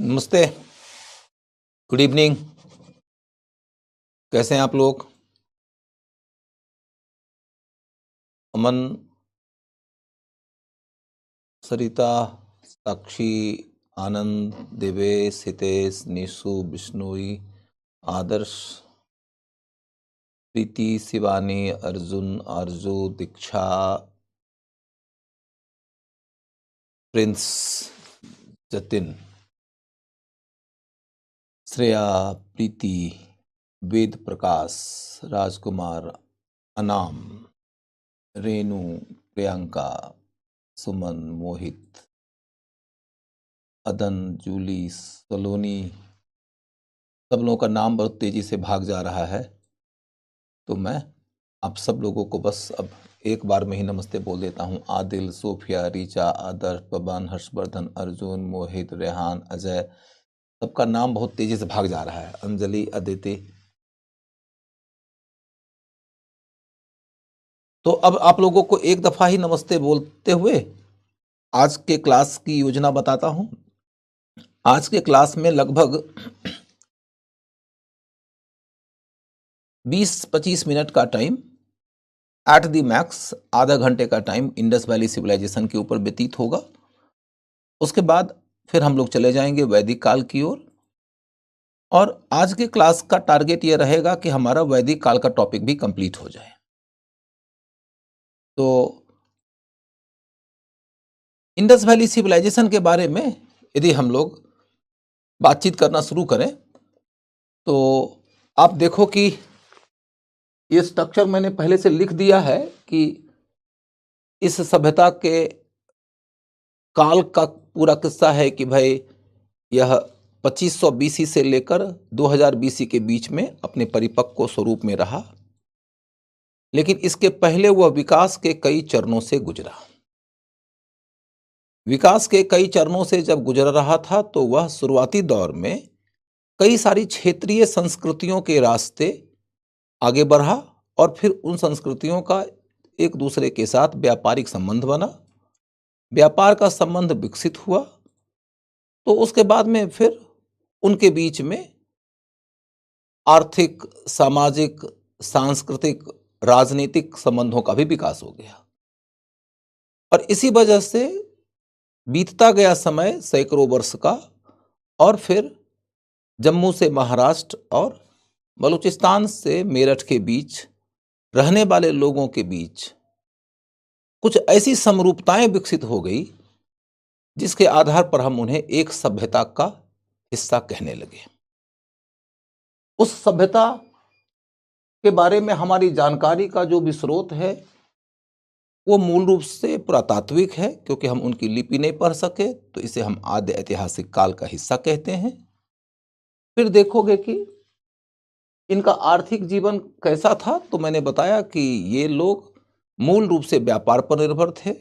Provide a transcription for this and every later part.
नमस्ते। Good evening. कैसे हैं आप लोग? अमन, सरिता, साक्षी, आनंद, देवेश, हितेश, निशु, बिश्नोई, आदर्श, प्रीति, शिवानी, अर्जुन, आरजू, दीक्षा, प्रिंस, जतिन, श्रेया, प्रीति, वेद प्रकाश, राजकुमार, अनाम, रेनू, प्रियंका, सुमन, मोहित, अदन, जूली, सलोनी, सब लोगों का नाम बहुत तेजी से भाग जा रहा है, तो मैं आप सब लोगों को बस अब एक बार में ही नमस्ते बोल देता हूँ। आदिल, सोफिया, रीचा, आदर्श, पवन, हर्षवर्धन, अर्जुन, मोहित, रेहान, अजय, सबका नाम बहुत तेजी से भाग जा रहा है। अंजलि, अदिति। तो अब आप लोगों को एक दफा ही नमस्ते बोलते हुए आज के क्लास की योजना बताता हूँ। आज के क्लास में लगभग 20-25 मिनट का टाइम, एट दी मैक्स आधा घंटे का टाइम इंडस वैली सिविलाइजेशन के ऊपर व्यतीत होगा। उसके बाद फिर हम लोग चले जाएंगे वैदिक काल की ओर, और आज के क्लास का टारगेट यह रहेगा कि हमारा वैदिक काल का टॉपिक भी कंप्लीट हो जाए। तो इंडस वैली सिविलाइजेशन के बारे में यदि हम लोग बातचीत करना शुरू करें तो आप देखो कि ये स्ट्रक्चर मैंने पहले से लिख दिया है कि इस सभ्यता के काल का पूरा किस्सा है कि भाई यह 2500 बीसी से लेकर 2000 बीसी के बीच में अपने परिपक्व स्वरूप में रहा, लेकिन इसके पहले वह विकास के कई चरणों से गुजरा। विकास के कई चरणों से जब गुजर रहा था तो वह शुरुआती दौर में कई सारी क्षेत्रीय संस्कृतियों के रास्ते आगे बढ़ा, और फिर उन संस्कृतियों का एक दूसरे के साथ व्यापारिक संबंध बना। व्यापार का संबंध विकसित हुआ तो उसके बाद में फिर उनके बीच में आर्थिक, सामाजिक, सांस्कृतिक, राजनीतिक संबंधों का भी विकास हो गया। और इसी वजह से बीतता गया समय सैकड़ों वर्ष का, और फिर जम्मू से महाराष्ट्र और बलूचिस्तान से मेरठ के बीच रहने वाले लोगों के बीच कुछ ऐसी समरूपताएं विकसित हो गई जिसके आधार पर हम उन्हें एक सभ्यता का हिस्सा कहने लगे। उस सभ्यता के बारे में हमारी जानकारी का जो भी स्रोत है वो मूल रूप से पुरातात्विक है, क्योंकि हम उनकी लिपि नहीं पढ़ सके तो इसे हम आद्य ऐतिहासिक काल का हिस्सा कहते हैं। फिर देखोगे कि इनका आर्थिक जीवन कैसा था, तो मैंने बताया कि ये लोग मूल रूप से व्यापार पर निर्भर थे,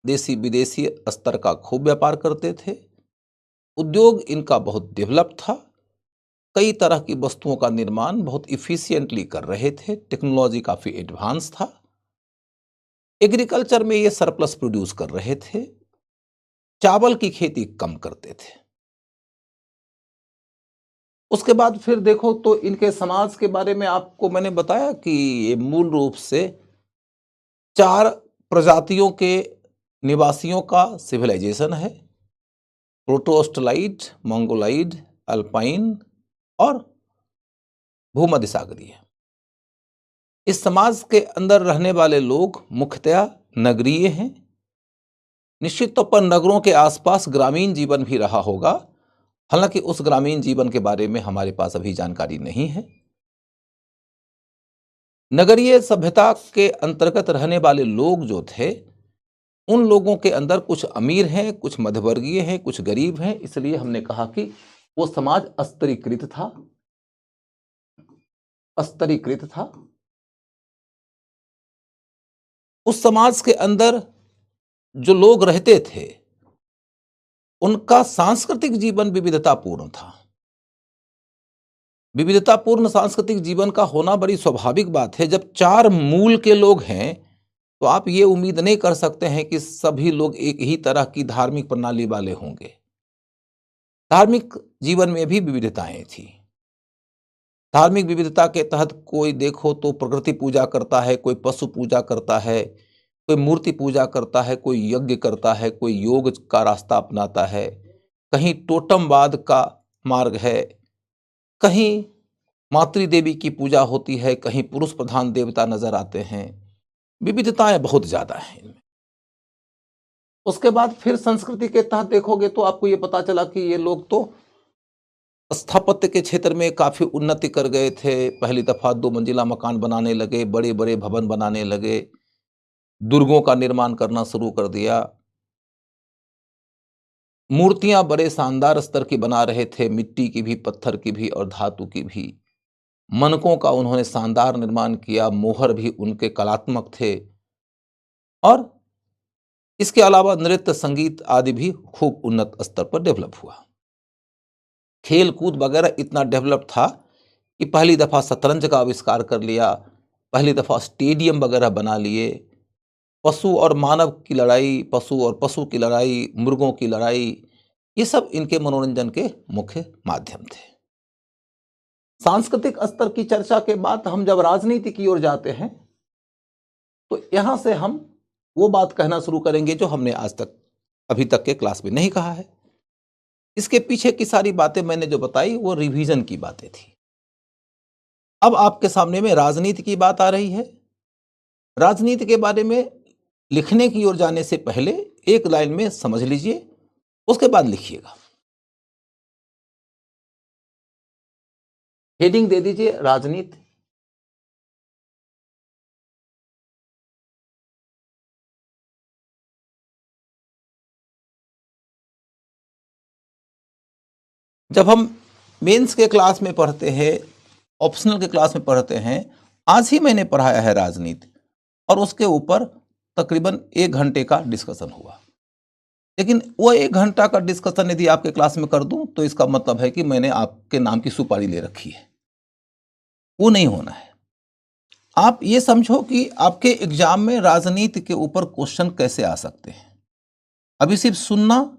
देसी विदेशी स्तर का खूब व्यापार करते थे, उद्योग इनका बहुत डेवलप था, कई तरह की वस्तुओं का निर्माण बहुत इफिशिएंटली कर रहे थे, टेक्नोलॉजी काफी एडवांस था, एग्रीकल्चर में ये सरप्लस प्रोड्यूस कर रहे थे, चावल की खेती कम करते थे। उसके बाद फिर देखो तो इनके समाज के बारे में आपको मैंने बताया कि ये मूल रूप से 4 प्रजातियों के निवासियों का सिविलाइजेशन है: प्रोटोस्टलाइड, मंगोलाइड, अल्पाइन और भूमध्य सागरीय। इस समाज के अंदर रहने वाले लोग मुख्यतया नगरीय हैं। निश्चित तौर पर नगरों के आसपास ग्रामीण जीवन भी रहा होगा, हालांकि उस ग्रामीण जीवन के बारे में हमारे पास अभी जानकारी नहीं है। नगरीय सभ्यता के अंतर्गत रहने वाले लोग जो थे, उन लोगों के अंदर कुछ अमीर हैं, कुछ मध्यवर्गीय हैं, कुछ गरीब हैं, इसलिए हमने कहा कि वो समाज स्तरीकृत था। स्तरीकृत था। उस समाज के अंदर जो लोग रहते थे उनका सांस्कृतिक जीवन विविधतापूर्ण था। विविधतापूर्ण सांस्कृतिक जीवन का होना बड़ी स्वाभाविक बात है। जब 4 मूल के लोग हैं तो आप ये उम्मीद नहीं कर सकते हैं कि सभी लोग एक ही तरह की धार्मिक प्रणाली वाले होंगे। धार्मिक जीवन में भी विविधताएं थी। धार्मिक विविधता के तहत कोई देखो तो प्रकृति पूजा करता है, कोई पशु पूजा करता है, कोई मूर्ति पूजा करता है, कोई यज्ञ करता है, कोई योग का रास्ता अपनाता है, कहीं टोटमवाद का मार्ग है, कहीं मातृ देवी की पूजा होती है, कहीं पुरुष प्रधान देवता नजर आते हैं। विविधताएं बहुत ज्यादा हैं इनमें। उसके बाद फिर संस्कृति के तहत देखोगे तो आपको ये पता चला कि ये लोग तो स्थापत्य के क्षेत्र में काफी उन्नति कर गए थे। पहली दफा 2 मंजिला मकान बनाने लगे, बड़े बड़े भवन बनाने लगे, दुर्गों का निर्माण करना शुरू कर दिया, मूर्तियां बड़े शानदार स्तर की बना रहे थे, मिट्टी की भी, पत्थर की भी और धातु की भी। मनकों का उन्होंने शानदार निर्माण किया, मोहर भी उनके कलात्मक थे, और इसके अलावा नृत्य संगीत आदि भी खूब उन्नत स्तर पर डेवलप हुआ। खेल कूद वगैरह इतना डेवलप था कि पहली दफा शतरंज का आविष्कार कर लिया, पहली दफा स्टेडियम वगैरह बना लिए। पशु और मानव की लड़ाई, पशु और पशु की लड़ाई, मुर्गों की लड़ाई, ये सब इनके मनोरंजन के मुख्य माध्यम थे। सांस्कृतिक स्तर की चर्चा के बाद हम जब राजनीति की ओर जाते हैं तो यहां से हम वो बात कहना शुरू करेंगे जो हमने आज तक अभी तक के क्लास में नहीं कहा है। इसके पीछे की सारी बातें मैंने जो बताई वो रिवीजन की बातें थी। अब आपके सामने में राजनीति की बात आ रही है। राजनीति के बारे में लिखने की ओर जाने से पहले एक लाइन में समझ लीजिए, उसके बाद लिखिएगा। हेडिंग दे दीजिए राजनीति। जब हम मेंस के क्लास में पढ़ते हैं, ऑप्शनल के क्लास में पढ़ते हैं, आज ही मैंने पढ़ाया है राजनीति, और उसके ऊपर तकरीबन 1 घंटे का डिस्कशन हुआ। लेकिन वो 1 घंटा का डिस्कशन यदि आपके क्लास में कर दूं तो इसका मतलब है कि मैंने आपके नाम की सुपारी ले रखी है। वो नहीं होना है। आप ये समझो कि आपके एग्जाम में राजनीति के ऊपर क्वेश्चन कैसे आ सकते हैं। अभी सिर्फ सुनना,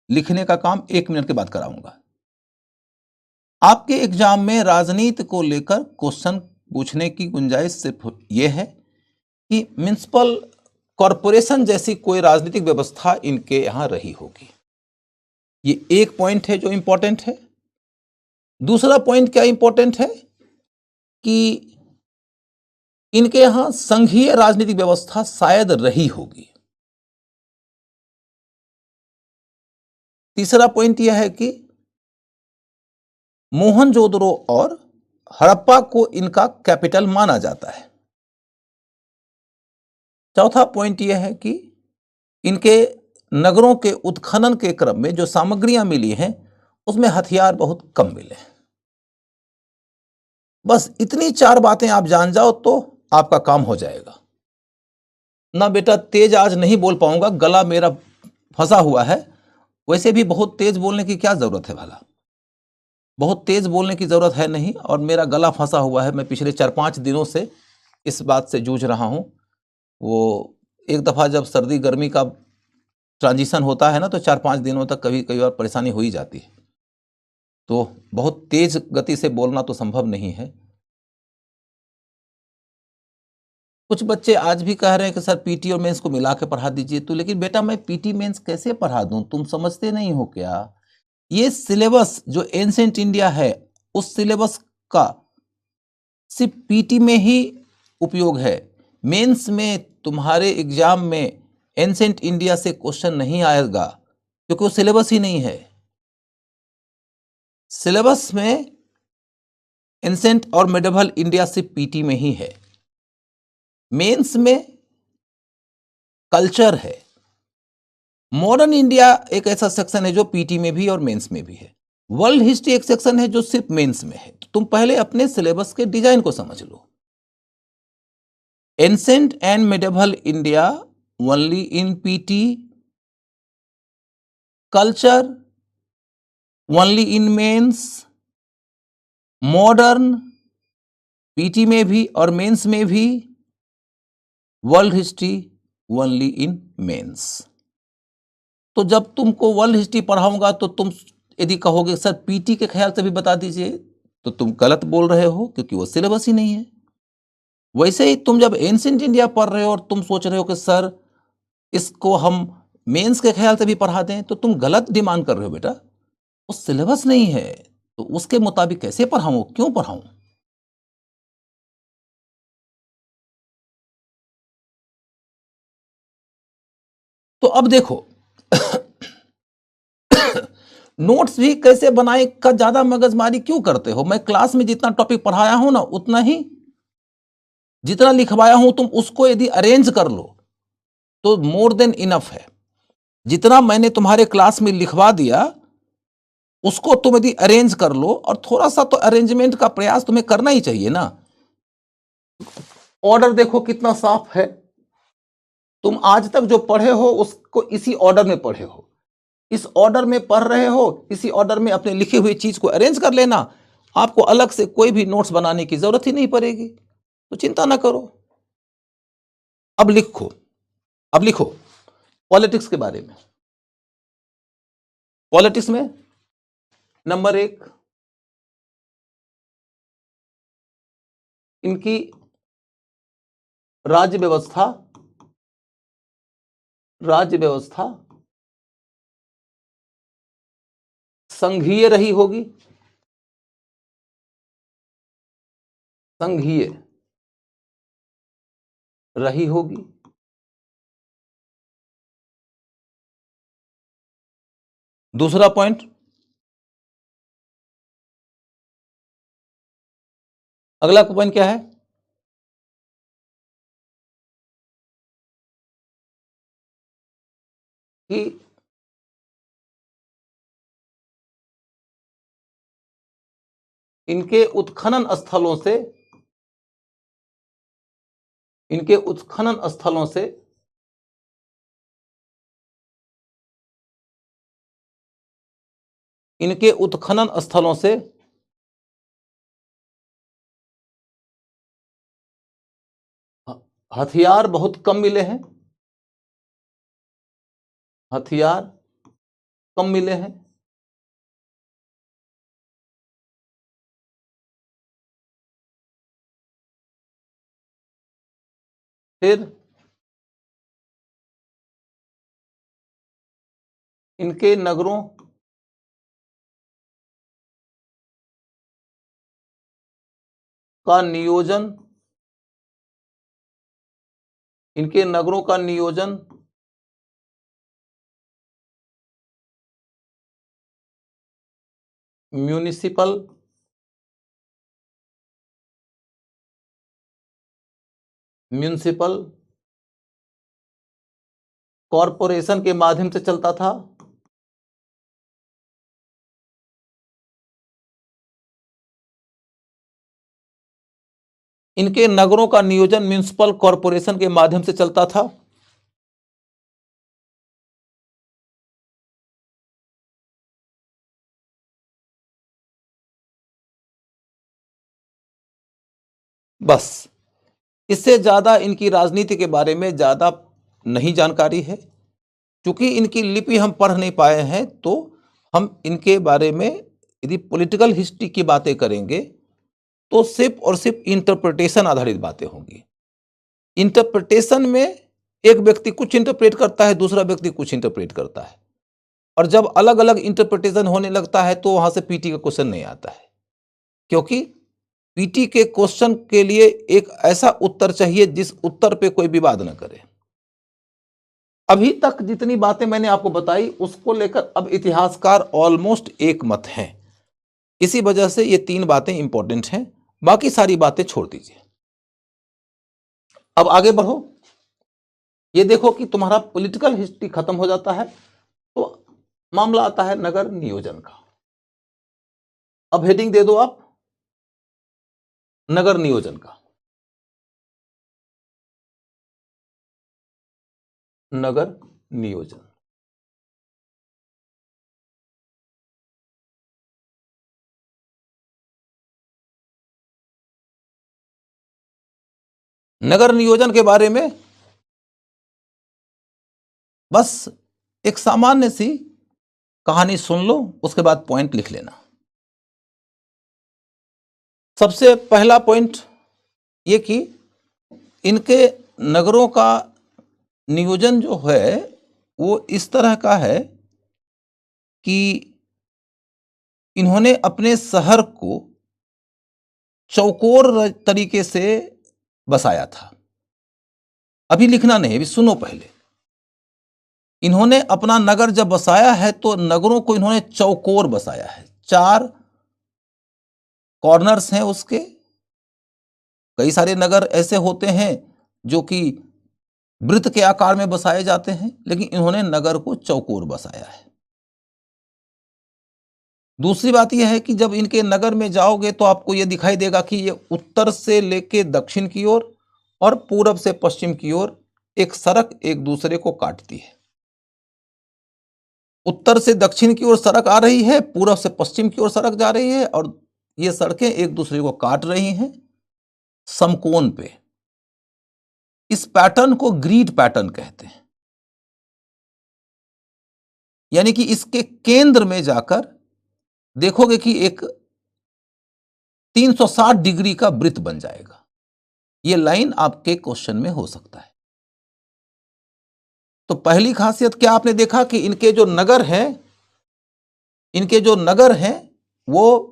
लिखने का काम 1 मिनट के बाद कराऊंगा। आपके एग्जाम में राजनीति को लेकर क्वेश्चन पूछने की गुंजाइश सिर्फ यह है कि म्युनिसिपल कॉरपोरेशन जैसी कोई राजनीतिक व्यवस्था इनके यहां रही होगी। ये एक पॉइंट है जो इंपॉर्टेंट है। दूसरा पॉइंट क्या इंपॉर्टेंट है कि इनके यहां संघीय राजनीतिक व्यवस्था शायद रही होगी। तीसरा पॉइंट यह है कि मोहनजोदड़ो और हड़प्पा को इनका कैपिटल माना जाता है। चौथा पॉइंट यह है कि इनके नगरों के उत्खनन के क्रम में जो सामग्रियां मिली हैं उसमें हथियार बहुत कम मिले। बस इतनी 4 बातें आप जान जाओ तो आपका काम हो जाएगा। ना बेटा तेज आज नहीं बोल पाऊंगा, गला मेरा फंसा हुआ है। वैसे भी बहुत तेज बोलने की क्या जरूरत है भला, बहुत तेज बोलने की जरूरत है नहीं, और मेरा गला फंसा हुआ है। मैं पिछले 4-5 दिनों से इस बात से जूझ रहा हूं। वो एक दफा जब सर्दी गर्मी का ट्रांजिशन होता है ना, तो 4-5 दिनों तक कभी कई बार परेशानी हो ही जाती है। तो बहुत तेज गति से बोलना तो संभव नहीं है। कुछ बच्चे आज भी कह रहे हैं कि सर पीटी और मेंस को मिला के पढ़ा दीजिए। तो लेकिन बेटा मैं पीटी मेंस कैसे पढ़ा दूं, तुम समझते नहीं हो क्या? ये सिलेबस जो एंशिएंट इंडिया है उस सिलेबस का सिर्फ पीटी में ही उपयोग है। मेंस में तुम्हारे एग्जाम में एंशिएंट इंडिया से क्वेश्चन नहीं आएगा, क्योंकि वो सिलेबस ही नहीं है। सिलेबस में एंशिएंट और मेडिवल इंडिया सिर्फ पीटी में ही है। मेंस में कल्चर है। मॉडर्न इंडिया एक ऐसा सेक्शन है जो पीटी में भी और मेंस में भी है। वर्ल्ड हिस्ट्री एक सेक्शन है जो सिर्फ मेंस में है। तो तुम पहले अपने सिलेबस के डिजाइन को समझ लो। Ancient and medieval India only in PT, culture only in mains, modern PT में भी और मेंस में भी, world history only in mains. तो जब तुमको वर्ल्ड हिस्ट्री पढ़ाऊंगा तो तुम यदि कहोगे सर पीटी के ख्याल से भी बता दीजिए, तो तुम गलत बोल रहे हो, क्योंकि वो सिलेबस ही नहीं है। वैसे ही तुम जब एंशिएंट इंडिया पढ़ रहे हो और तुम सोच रहे हो कि सर इसको हम मेंस के ख्याल से भी पढ़ा दें, तो तुम गलत डिमांड कर रहे हो बेटा। वो सिलेबस नहीं है, तो उसके मुताबिक कैसे पढ़ाऊं, क्यों पढ़ाऊं? तो अब देखो नोट्स भी कैसे बनाए का ज्यादा मगजमारी क्यों करते हो? मैं क्लास में जितना टॉपिक पढ़ाया हूं ना, उतना ही जितना लिखवाया हूं, तुम उसको यदि अरेंज कर लो तो मोर देन इनफ है। जितना मैंने तुम्हारे क्लास में लिखवा दिया, उसको तुम यदि अरेंज कर लो, और थोड़ा सा तो अरेंजमेंट का प्रयास तुम्हें करना ही चाहिए ना। ऑर्डर देखो कितना साफ है। तुम आज तक जो पढ़े हो उसको इसी ऑर्डर में पढ़े हो, इस ऑर्डर में पढ़ रहे हो, इसी ऑर्डर में अपने लिखी हुई चीज को अरेंज कर लेना। आपको अलग से कोई भी नोट्स बनाने की जरूरत ही नहीं पड़ेगी, तो चिंता ना करो। अब लिखो, अब लिखो पॉलिटिक्स के बारे में। पॉलिटिक्स में नंबर 1, इनकी राज्य व्यवस्था, राज्य व्यवस्था संघीय रही होगी, संघीय रही होगी। दूसरा पॉइंट, अगला पॉइंट क्या है कि इनके उत्खनन स्थलों से, इनके उत्खनन स्थलों से इनके उत्खनन स्थलों से हथियार बहुत कम मिले हैं, हथियार कम मिले हैं। फिर इनके नगरों का नियोजन, इनके नगरों का नियोजन म्यूनिसिपल म्यूनिसिपल कॉरपोरेशन के माध्यम से चलता था। इनके नगरों का नियोजन म्यूनिसिपल कॉरपोरेशन के माध्यम से चलता था। बस, इससे ज्यादा इनकी राजनीति के बारे में ज्यादा नहीं जानकारी है। क्योंकि इनकी लिपि हम पढ़ नहीं पाए हैं, तो हम इनके बारे में यदि पॉलिटिकल हिस्ट्री की बातें करेंगे तो सिर्फ और सिर्फ इंटरप्रिटेशन आधारित बातें होंगी। इंटरप्रिटेशन में एक व्यक्ति कुछ इंटरप्रेट करता है, दूसरा व्यक्ति कुछ इंटरप्रेट करता है, और जब अलग अलग इंटरप्रिटेशन होने लगता है तो वहां से पीटी का क्वेश्चन नहीं आता है। क्योंकि पीटी के क्वेश्चन के लिए एक ऐसा उत्तर चाहिए जिस उत्तर पे कोई विवाद न करे। अभी तक जितनी बातें मैंने आपको बताई उसको लेकर अब इतिहासकार ऑलमोस्ट एक मत हैं। इसी वजह से ये 3 बातें इंपॉर्टेंट हैं, बाकी सारी बातें छोड़ दीजिए। अब आगे बढ़ो। ये देखो कि तुम्हारा पॉलिटिकल हिस्ट्री खत्म हो जाता है, तो मामला आता है नगर नियोजन का। अब हेडिंग दे दो आप, नगर नियोजन का। नगर नियोजन, नगर नियोजन के बारे में बस एक सामान्य सी कहानी सुन लो, उसके बाद पॉइंट लिख लेना। सबसे पहला पॉइंट ये कि इनके नगरों का नियोजन जो है वो इस तरह का है कि इन्होंने अपने शहर को चौकोर तरीके से बसाया था। अभी लिखना नहीं, अभी सुनो पहले। इन्होंने अपना नगर जब बसाया है तो नगरों को इन्होंने चौकोर बसाया है। 4 कॉर्नर्स हैं उसके। कई सारे नगर ऐसे होते हैं जो कि वृत्त के आकार में बसाए जाते हैं, लेकिन इन्होंने नगर को चौकोर बसाया है। दूसरी बात यह है कि जब इनके नगर में जाओगे तो आपको यह दिखाई देगा कि ये उत्तर से लेके दक्षिण की ओर और पूरब से पश्चिम की ओर एक सड़क एक दूसरे को काटती है। उत्तर से दक्षिण की ओर सड़क आ रही है, पूरब से पश्चिम की ओर सड़क जा रही है, और ये सड़कें एक दूसरे को काट रही हैं समकोण पे। इस पैटर्न को ग्रिड पैटर्न कहते हैं। यानी कि इसके केंद्र में जाकर देखोगे कि एक 360 डिग्री का वृत्त बन जाएगा। यह लाइन आपके क्वेश्चन में हो सकता है। तो पहली खासियत क्या आपने देखा कि इनके जो नगर हैं वो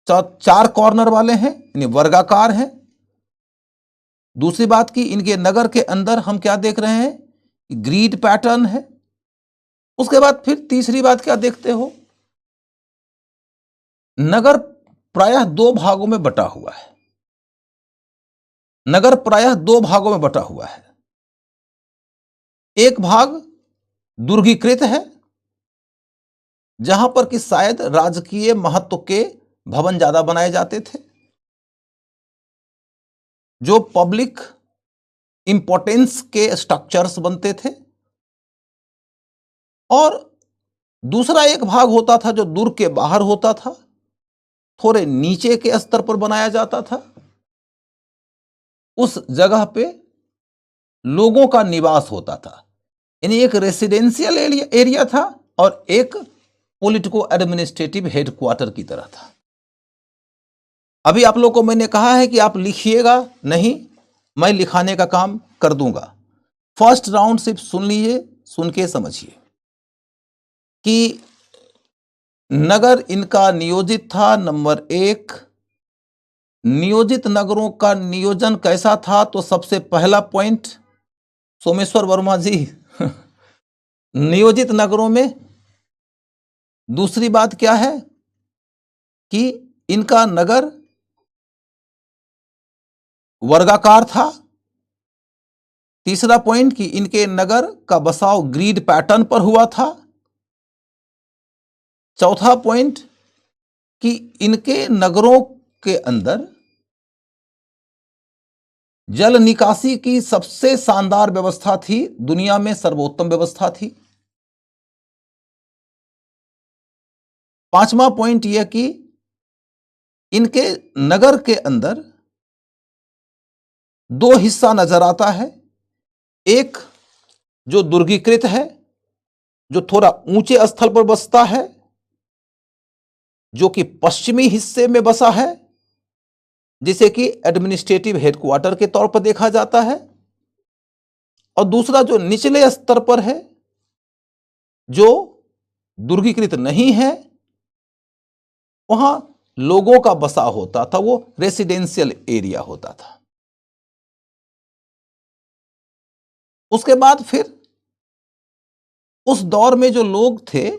4 कॉर्नर वाले हैं, यानी वर्गाकार हैं। दूसरी बात कि इनके नगर के अंदर हम क्या देख रहे हैं, ग्रिड पैटर्न है। उसके बाद फिर तीसरी बात क्या देखते हो, नगर प्रायः 2 भागों में बटा हुआ है। नगर प्रायः 2 भागों में बटा हुआ है। एक भाग दुर्गीकृत है, जहां पर कि शायद राजकीय महत्व के भवन ज्यादा बनाए जाते थे, जो पब्लिक इंपॉर्टेंस के स्ट्रक्चर्स बनते थे। और दूसरा एक भाग होता था जो दुर्ग के बाहर होता था, थोड़े नीचे के स्तर पर बनाया जाता था। उस जगह पे लोगों का निवास होता था, यानी एक रेसिडेंशियल एरिया था और एक पॉलिटिको एडमिनिस्ट्रेटिव हेडक्वार्टर की तरह था। अभी आप लोगों को मैंने कहा है कि आप लिखिएगा नहीं, मैं लिखाने का काम कर दूंगा। फर्स्ट राउंड सिर्फ सुन लीजिए, सुन के समझिए कि नगर इनका नियोजित था। नंबर 1, नियोजित नगरों का नियोजन कैसा था, तो सबसे पहला पॉइंट सोमेश्वर वर्मा जी नियोजित नगरों में दूसरी बात क्या है कि इनका नगर वर्गाकार था। तीसरा पॉइंट कि इनके नगर का बसाव ग्रिड पैटर्न पर हुआ था। चौथा पॉइंट कि इनके नगरों के अंदर जल निकासी की सबसे शानदार व्यवस्था थी, दुनिया में सर्वोत्तम व्यवस्था थी। पांचवा पॉइंट यह कि इनके नगर के अंदर 2 हिस्सा नजर आता है। एक जो दुर्गीकृत है, जो थोड़ा ऊंचे स्थल पर बसता है, जो कि पश्चिमी हिस्से में बसा है, जिसे कि एडमिनिस्ट्रेटिव हेडक्वार्टर के तौर पर देखा जाता है। और दूसरा जो निचले स्तर पर है, जो दुर्गीकृत नहीं है, वहां लोगों का बसा होता था, वो रेसिडेंशियल एरिया होता था। उसके बाद फिर उस दौर में जो लोग थे,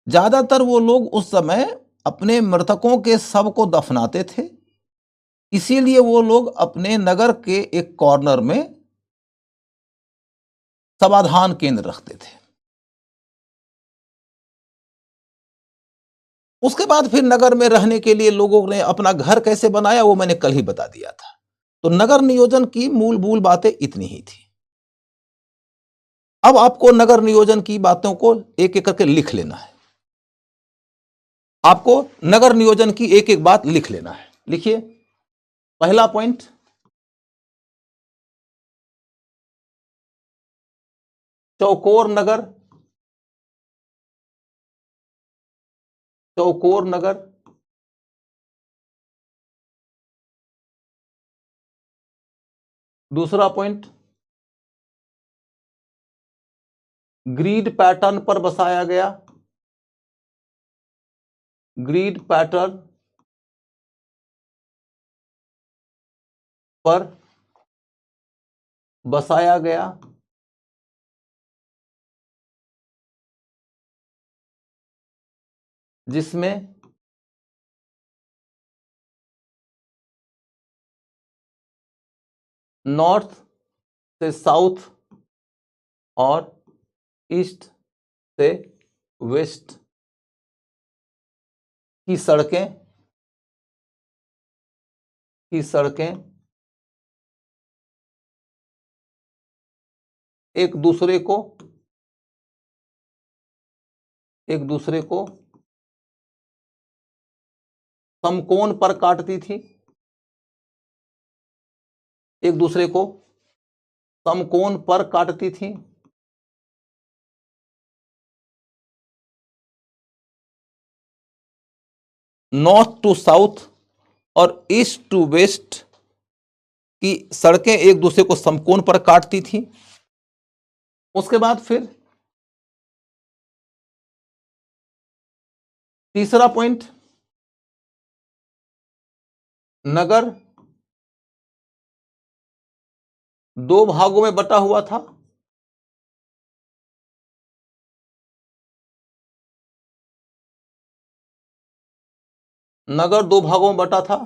ज्यादातर वो लोग उस समय अपने मृतकों के शव को दफनाते थे, इसीलिए वो लोग अपने नगर के एक कॉर्नर में समाधान केंद्र रखते थे। उसके बाद फिर नगर में रहने के लिए लोगों ने अपना घर कैसे बनाया, वो मैंने कल ही बता दिया था। तो नगर नियोजन की मूल बातें इतनी ही थी। अब आपको नगर नियोजन की बातों को एक एक करके लिख लेना है। आपको नगर नियोजन की एक एक बात लिख लेना है। लिखिए, पहला पॉइंट, चौकोर नगर चौकोर नगर, दूसरा पॉइंट ग्रिड पैटर्न पर बसाया गया, ग्रिड पैटर्न पर बसाया गया, जिसमें नॉर्थ से साउथ और ईस्ट से वेस्ट की सड़कें एक दूसरे को समकोण पर काटती थी, एक दूसरे को समकोण पर काटती थी, नॉर्थ टू साउथ और ईस्ट टू वेस्ट की सड़कें एक दूसरे को समकोण पर काटती थी। उसके बाद फिर तीसरा पॉइंट, नगर दो भागों में बटा हुआ था, नगर दो भागों में बटा था,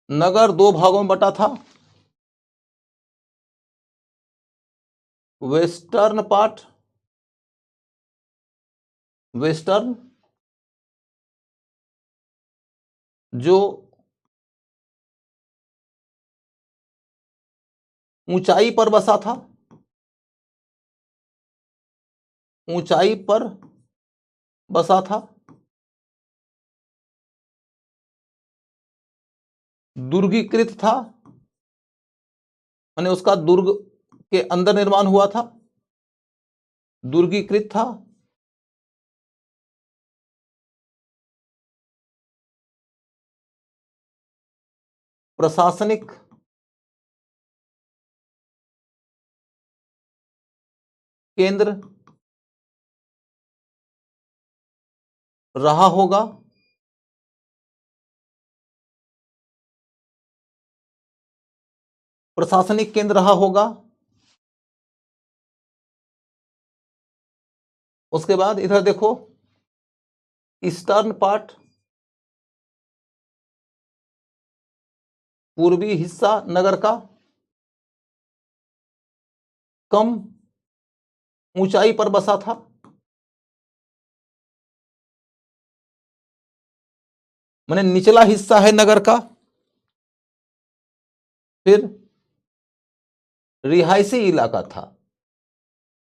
नगर दो भागों में बटा था, वेस्टर्न पार्ट, वेस्टर्न जो ऊंचाई पर बसा था, ऊंचाई पर बसा था, दुर्गीकृत था, माने उसका दुर्ग के अंदर निर्माण हुआ था, दुर्गीकृत था, प्रशासनिक केंद्र रहा होगा, प्रशासनिक केंद्र रहा होगा। उसके बाद इधर देखो, ईस्टर्न पार्ट, पूर्वी हिस्सा नगर का कम ऊंचाई पर बसा था, माने निचला हिस्सा है नगर का। फिर रिहायशी इलाका था,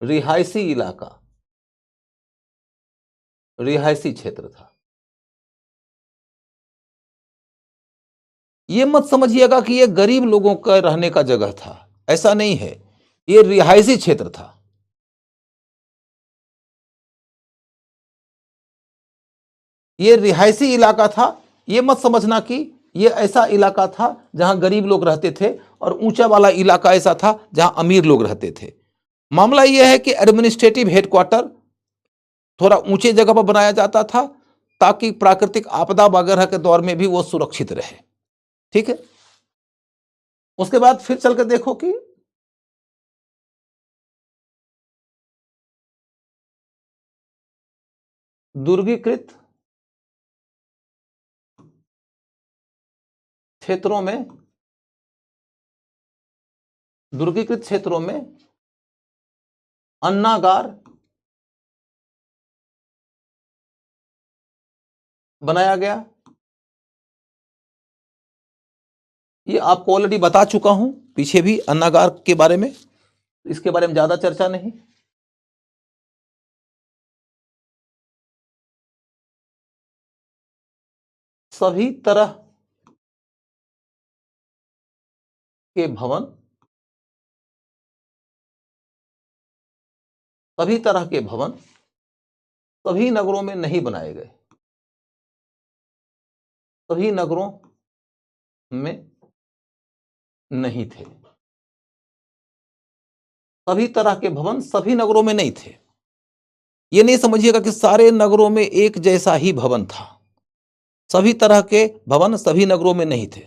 रिहायशी इलाका, रिहायशी क्षेत्र था। ये मत समझिएगा कि ये गरीब लोगों का रहने का जगह था, ऐसा नहीं है, ये रिहायशी क्षेत्र था। ये रिहायशी इलाका था, ये मत समझना कि ये ऐसा इलाका था जहां गरीब लोग रहते थे और ऊंचा वाला इलाका ऐसा था जहां अमीर लोग रहते थे। मामला यह है कि एडमिनिस्ट्रेटिव हेडक्वार्टर थोड़ा ऊंचे जगह पर बनाया जाता था ताकि प्राकृतिक आपदा वगैरह के दौर में भी वो सुरक्षित रहे। ठीक है, उसके बाद फिर चल कर देखो कि दुर्गीकृत क्षेत्रों में, दुर्गीकृत क्षेत्रों में अन्नागार बनाया गया। ये आपको ऑलरेडी बता चुका हूं पीछे भी अन्नागार के बारे में, इसके बारे में ज्यादा चर्चा नहीं। सभी तरह के भवन, सभी तरह के भवन सभी नगरों में नहीं बनाए गए, सभी नगरों में नहीं थे, सभी तरह के भवन सभी नगरों में नहीं थे। ये नहीं समझिएगा कि सारे नगरों में एक जैसा ही भवन था, सभी तरह के भवन सभी नगरों में नहीं थे।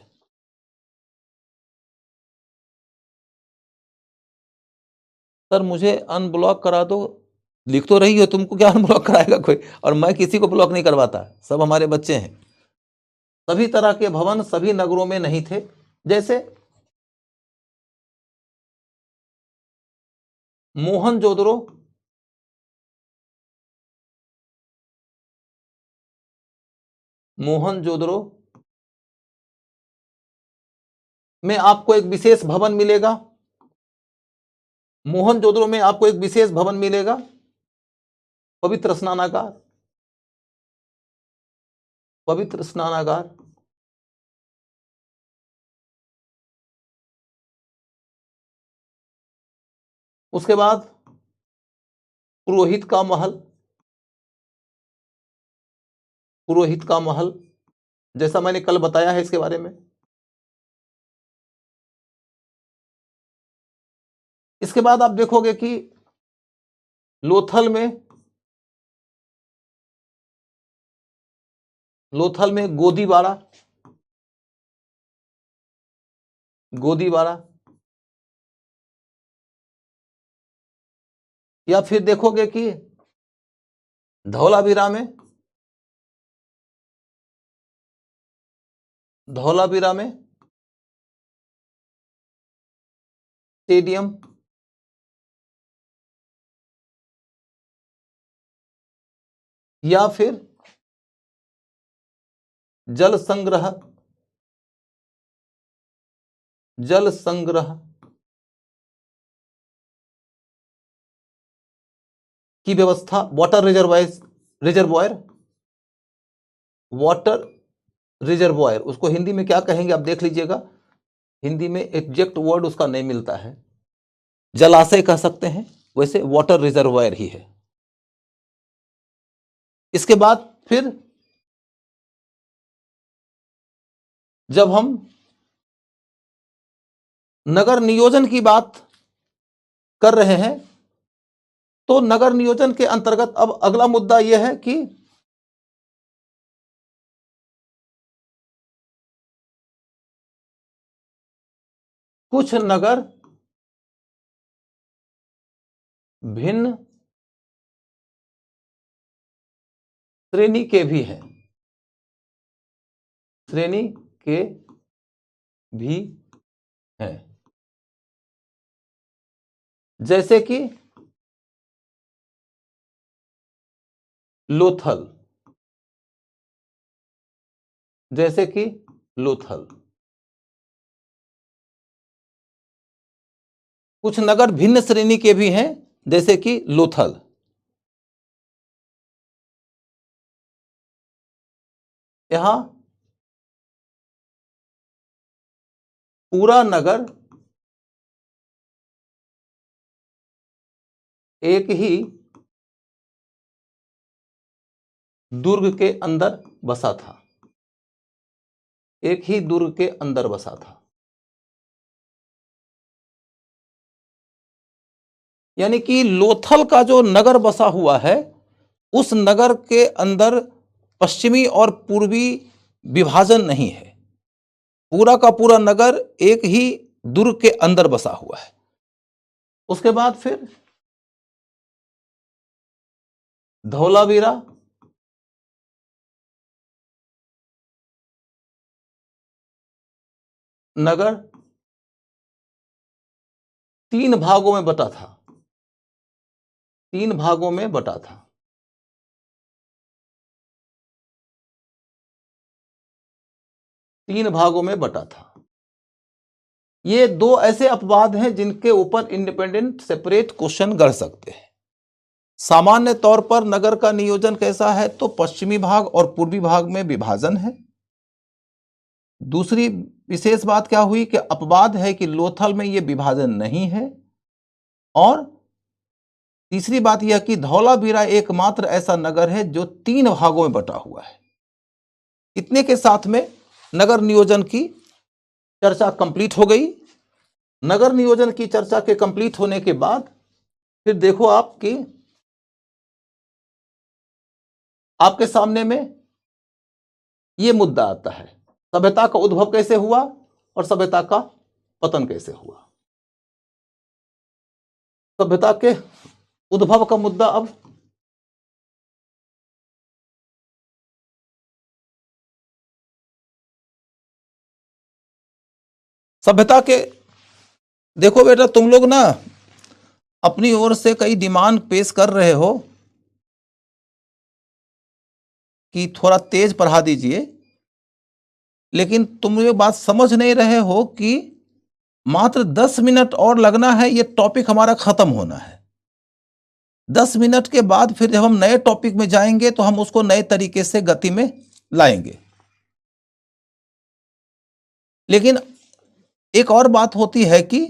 सर मुझे अनब्लॉक करा दो, लिख तो रही हो, तुमको क्या अनब्लॉक कराएगा कोई, और मैं किसी को ब्लॉक नहीं करवाता, सब हमारे बच्चे हैं। सभी तरह के भवन सभी नगरों में नहीं थे, जैसे मोहनजोदड़ो मोहनजोदड़ो में आपको एक विशेष भवन मिलेगा, मोहनजोदड़ो में आपको एक विशेष भवन मिलेगा, पवित्र स्नानागार, पवित्र स्नानागार। उसके बाद पुरोहित का महल, पुरोहित का महल, जैसा मैंने कल बताया है इसके बारे में। इसके बाद आप देखोगे कि लोथल में गोदीवाड़ा, गोदीवाड़ा, या फिर देखोगे कि धौलावीरा में, धौलावीरा में स्टेडियम, या फिर जल संग्रह, जल संग्रह की व्यवस्था, वाटर रिजर्वायर, वाटर रिजर्वायर, उसको हिंदी में क्या कहेंगे आप देख लीजिएगा, हिंदी में एग्जैक्ट वर्ड उसका नहीं मिलता है, जलाशय कह सकते हैं, वैसे वाटर रिजर्वायर ही है। इसके बाद फिर जब हम नगर नियोजन की बात कर रहे हैं, तो नगर नियोजन के अंतर्गत अब अगला मुद्दा यह है कि कुछ नगर भिन्न श्रेणी के भी हैं, श्रेणी के भी हैं, जैसे कि लोथल, जैसे कि लोथल। कुछ नगर भिन्न श्रेणी के भी हैं, जैसे कि लोथल। यहां पूरा नगर एक ही दुर्ग के अंदर बसा था, एक ही दुर्ग के अंदर बसा था। यानी कि लोथल का जो नगर बसा हुआ है, उस नगर के अंदर पश्चिमी और पूर्वी विभाजन नहीं है, पूरा का पूरा नगर एक ही दुर्ग के अंदर बसा हुआ है। उसके बाद फिर धौलावीरा, नगर 3 भागों में बटा था, 3 भागों में बटा था। 3 भागों में बटा था। ये 2 ऐसे अपवाद हैं जिनके ऊपर इंडिपेंडेंट सेपरेट क्वेश्चन कर सकते हैं। सामान्य तौर पर नगर का नियोजन कैसा है, तो पश्चिमी भाग और पूर्वी भाग में विभाजन है। दूसरी विशेष बात क्या हुई कि अपवाद है कि लोथल में यह विभाजन नहीं है, और तीसरी बात यह कि धौलावीरा एकमात्र ऐसा नगर है जो 3 भागों में बटा हुआ है। इतने के साथ में नगर नियोजन की चर्चा कंप्लीट हो गई। नगर नियोजन की चर्चा के कंप्लीट होने के बाद फिर देखो आपके सामने में यह मुद्दा आता है, सभ्यता का उद्भव कैसे हुआ और सभ्यता का पतन कैसे हुआ। सभ्यता के उद्भव का मुद्दा अब सभ्यता के देखो बेटा, तुम लोग ना अपनी ओर से कई डिमांड पेश कर रहे हो कि थोड़ा तेज पढ़ा दीजिए, लेकिन तुम ये बात समझ नहीं रहे हो कि मात्र 10 मिनट और लगना है, ये टॉपिक हमारा खत्म होना है। 10 मिनट के बाद फिर जब हम नए टॉपिक में जाएंगे तो हम उसको नए तरीके से गति में लाएंगे। लेकिन एक और बात होती है कि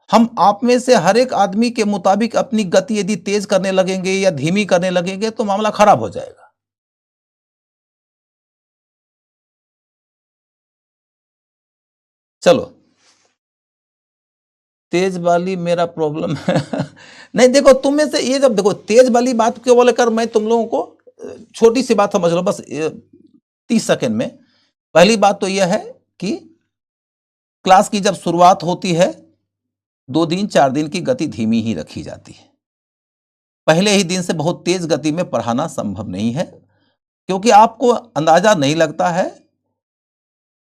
हम आप में से हर एक आदमी के मुताबिक अपनी गति यदि तेज करने लगेंगे या धीमी करने लगेंगे तो मामला खराब हो जाएगा। चलो, तेज वाली मेरा प्रॉब्लम है नहीं देखो, तुम में से ये जब देखो तेज वाली बात क्यों बोले कर, मैं तुम लोगों को छोटी सी बात समझ लो बस 30 सेकंड में। पहली बात तो यह है कि क्लास की जब शुरुआत होती है 2 दिन 4 दिन की गति धीमी ही रखी जाती है। पहले ही दिन से बहुत तेज गति में पढ़ाना संभव नहीं है, क्योंकि आपको अंदाजा नहीं लगता है।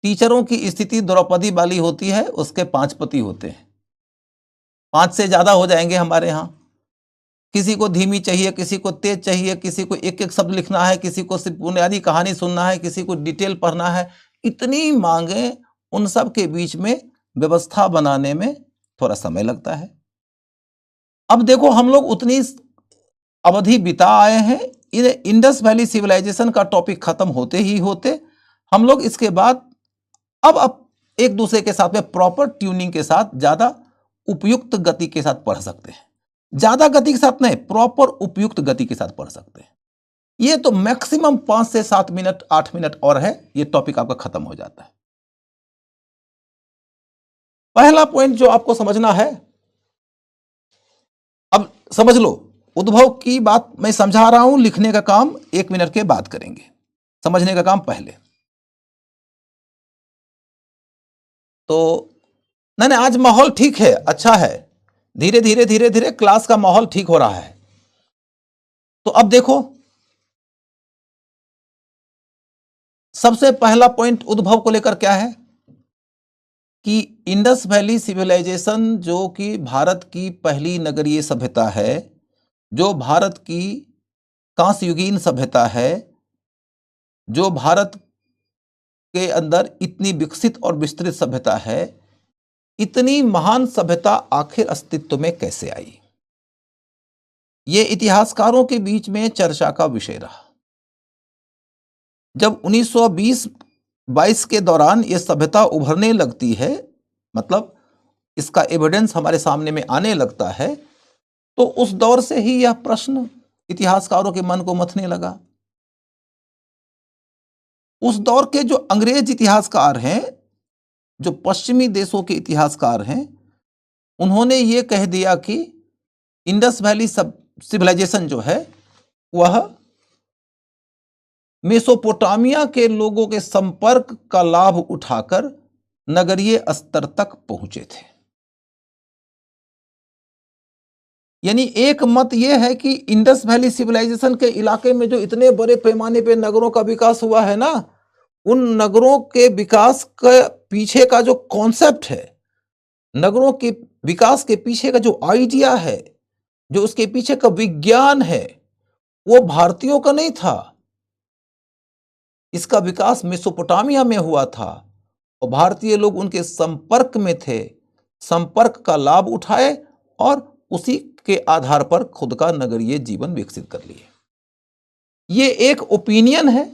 टीचरों की स्थिति द्रौपदी वाली होती है, उसके 5 पति होते हैं, 5 से ज्यादा हो जाएंगे हमारे यहां। किसी को धीमी चाहिए, किसी को तेज चाहिए, किसी को एक एक शब्द लिखना है, किसी को सिर्फ बुनियादी कहानी सुनना है, किसी को डिटेल पढ़ना है। इतनी मांगे, उन सब के बीच में व्यवस्था बनाने में थोड़ा समय लगता है। अब देखो, हम लोग उतनी अवधि बिता आए हैं, इंडस वैली सिविलाइजेशन का टॉपिक खत्म होते ही होते हम लोग इसके बाद अब एक दूसरे के साथ में प्रॉपर ट्यूनिंग के साथ ज्यादा उपयुक्त गति के साथ पढ़ सकते हैं। ज्यादा गति के साथ नहीं, प्रॉपर उपयुक्त गति के साथ पढ़ सकते हैं। ये तो मैक्सिमम 5 से 7 मिनट 8 मिनट और है, ये टॉपिक आपका खत्म हो जाता है। पहला पॉइंट जो आपको समझना है, अब समझ लो, उद्भव की बात मैं समझा रहा हूं, लिखने का काम 1 मिनट के बाद करेंगे, समझने का काम पहले। तो नहीं, आज माहौल ठीक है, अच्छा है, धीरे धीरे क्लास का माहौल ठीक हो रहा है। तो अब देखो, सबसे पहला पॉइंट उद्भव को लेकर क्या है कि इंडस वैली सिविलाइजेशन जो कि भारत की पहली नगरीय सभ्यता है, जो भारत की कांस्ययुगीन सभ्यता है, जो भारत के अंदर इतनी विकसित और विस्तृत सभ्यता है, इतनी महान सभ्यता आखिर अस्तित्व में कैसे आई, ये इतिहासकारों के बीच में चर्चा का विषय रहा। जब 1920-22 के दौरान यह सभ्यता उभरने लगती है, मतलब इसका एविडेंस हमारे सामने में आने लगता है, तो उस दौर से ही यह प्रश्न इतिहासकारों के मन को मथने लगा। उस दौर के जो अंग्रेज इतिहासकार हैं, जो पश्चिमी देशों के इतिहासकार हैं, उन्होंने ये कह दिया कि इंडस वैली सिविलाइजेशन जो है वह मेसोपोटामिया के लोगों के संपर्क का लाभ उठाकर नगरीय स्तर तक पहुंचे थे। यानी एक मत यह है कि इंडस वैली सिविलाइजेशन के इलाके में जो इतने बड़े पैमाने पे नगरों का विकास हुआ है ना, उन नगरों के विकास के पीछे का जो कॉन्सेप्ट है, नगरों के विकास के पीछे का जो आइडिया है, जो उसके पीछे का विज्ञान है, वो भारतीयों का नहीं था। इसका विकास मेसोपोटामिया में हुआ था और भारतीय लोग उनके संपर्क में थे, संपर्क का लाभ उठाए और उसी के आधार पर खुद का नगरीय जीवन विकसित कर लिए। ये एक ओपिनियन है।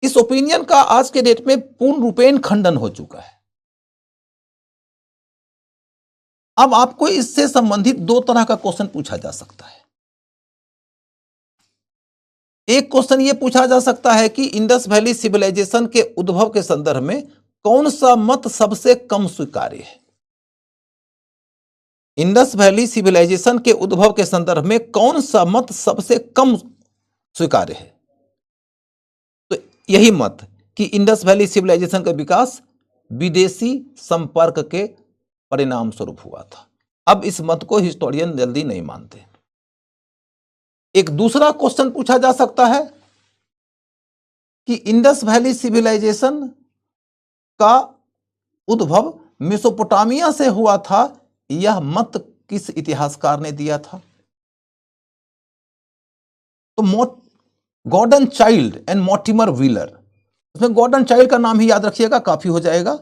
इस ओपिनियन का आज के डेट में पूर्ण रूपेण खंडन हो चुका है। अब आपको इससे संबंधित दो तरह का क्वेश्चन पूछा जा सकता है। एक क्वेश्चन यह पूछा जा सकता है कि इंडस वैली सिविलाइजेशन के उद्भव के संदर्भ में कौन सा मत सबसे कम स्वीकार्य है। इंडस वैली सिविलाइजेशन के उद्भव के संदर्भ में कौन सा मत सबसे कम स्वीकार्य है। तो यही मत कि इंडस वैली सिविलाइजेशन का विकास विदेशी संपर्क के परिणाम स्वरूप हुआ था। अब इस मत को हिस्टोरियन जल्दी नहीं मानते। एक दूसरा क्वेश्चन पूछा जा सकता है कि इंडस वैली सिविलाइजेशन का उद्भव मेसोपोटामिया से हुआ था, यह मत किस इतिहासकार ने दिया था। तो Gordon Childe and Mortimer Wheeler, उसमें गॉर्डन चाइल्ड का नाम ही याद रखिएगा, काफी हो जाएगा।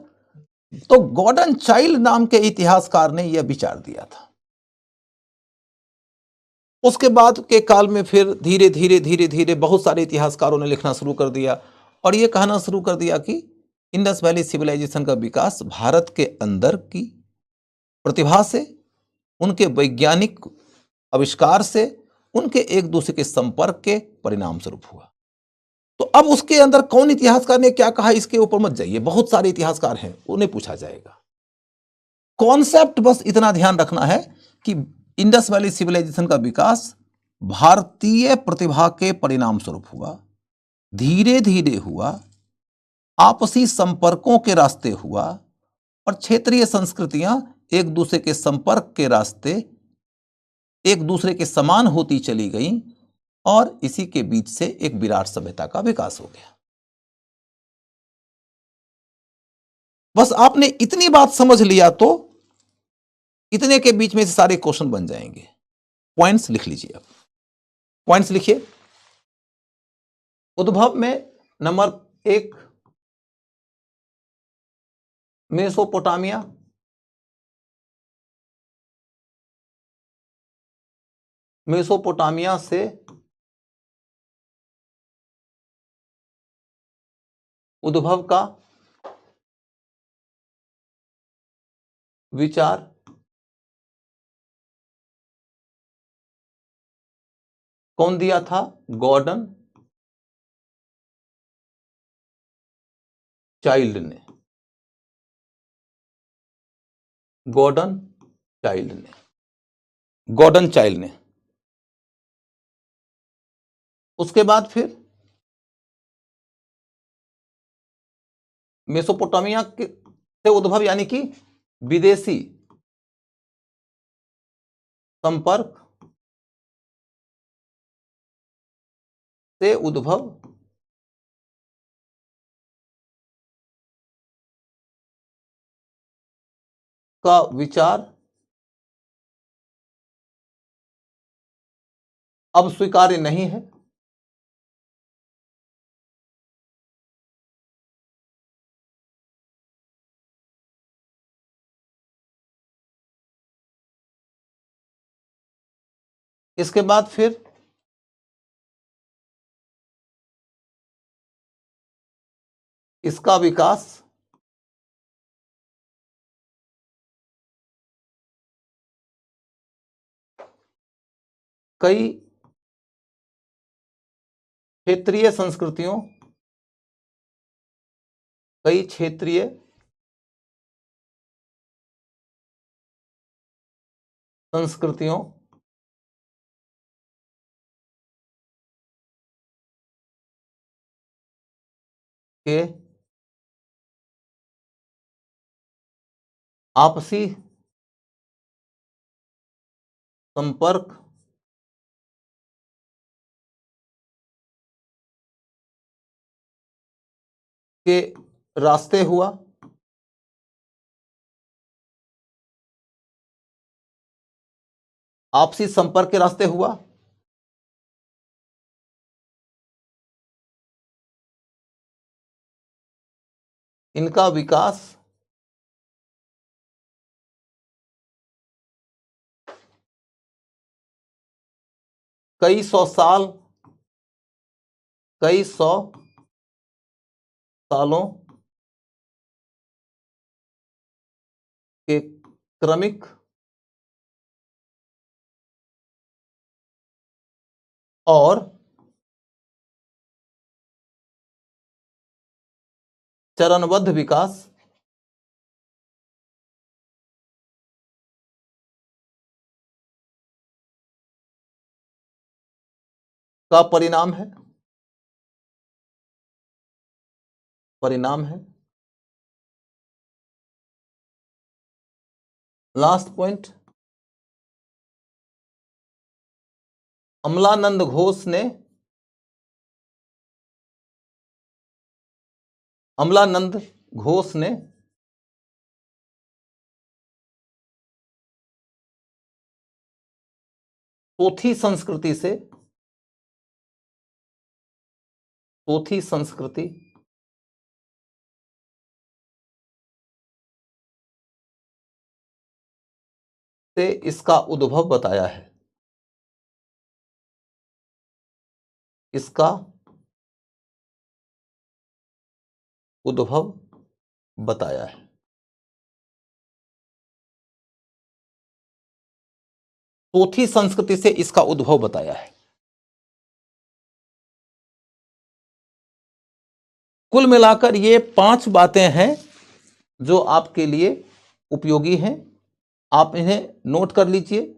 तो गॉर्डन चाइल्ड नाम के इतिहासकार ने यह विचार दिया था। उसके बाद के काल में फिर धीरे धीरे बहुत सारे इतिहासकारों ने लिखना शुरू कर दिया और यह कहना शुरू कर दिया कि इंडस वैली सिविलाइजेशन का विकास भारत के अंदर की प्रतिभा से, उनके वैज्ञानिक आविष्कार से, उनके एक दूसरे के संपर्क के परिणाम स्वरूप हुआ। तो अब उसके अंदर कौन इतिहासकार ने क्या कहा, इसके ऊपर मत जाइए, बहुत सारे इतिहासकार हैं, उन्हें पूछा जाएगा। कॉन्सेप्ट बस इतना ध्यान रखना है कि इंडस वैली सिविलाइजेशन का विकास भारतीय प्रतिभा के परिणाम स्वरूप हुआ, धीरे धीरे हुआ, आपसी संपर्कों के रास्ते हुआ और क्षेत्रीय संस्कृतियां एक दूसरे के संपर्क के रास्ते एक दूसरे के समान होती चली गईं और इसी के बीच से एक विराट सभ्यता का विकास हो गया। बस आपने इतनी बात समझ लिया तो इतने के बीच में से सारे क्वेश्चन बन जाएंगे। पॉइंट्स लिख लीजिए। अब पॉइंट्स लिखिए। उद्भव में नंबर 1 मेसोपोटामिया, मेसोपोटामिया से उद्भव का विचार कौन दिया था, गॉर्डन चाइल्ड ने, गॉर्डन चाइल्ड ने, गॉर्डन चाइल्ड ने। उसके बाद फिर मेसोपोटामिया से उद्भव यानी कि विदेशी संपर्क से उद्भव का विचार अब स्वीकार्य नहीं है। इसके बाद फिर इसका विकास कई क्षेत्रीय संस्कृतियों, कई क्षेत्रीय संस्कृतियों के आपसी संपर्क के रास्ते हुआ। आपसी संपर्क के रास्ते हुआ। इनका विकास कई सौ सालों के क्रमिक और चरणबद्ध विकास का परिणाम है। लास्ट पॉइंट, अमलानंद घोष ने सोथी संस्कृति से इसका उद्भव बताया है। इसका उद्भव बताया है। सोथी संस्कृति से इसका उद्भव बताया है। कुल मिलाकर ये 5 बातें हैं जो आपके लिए उपयोगी हैं। आप इन्हें नोट कर लीजिए।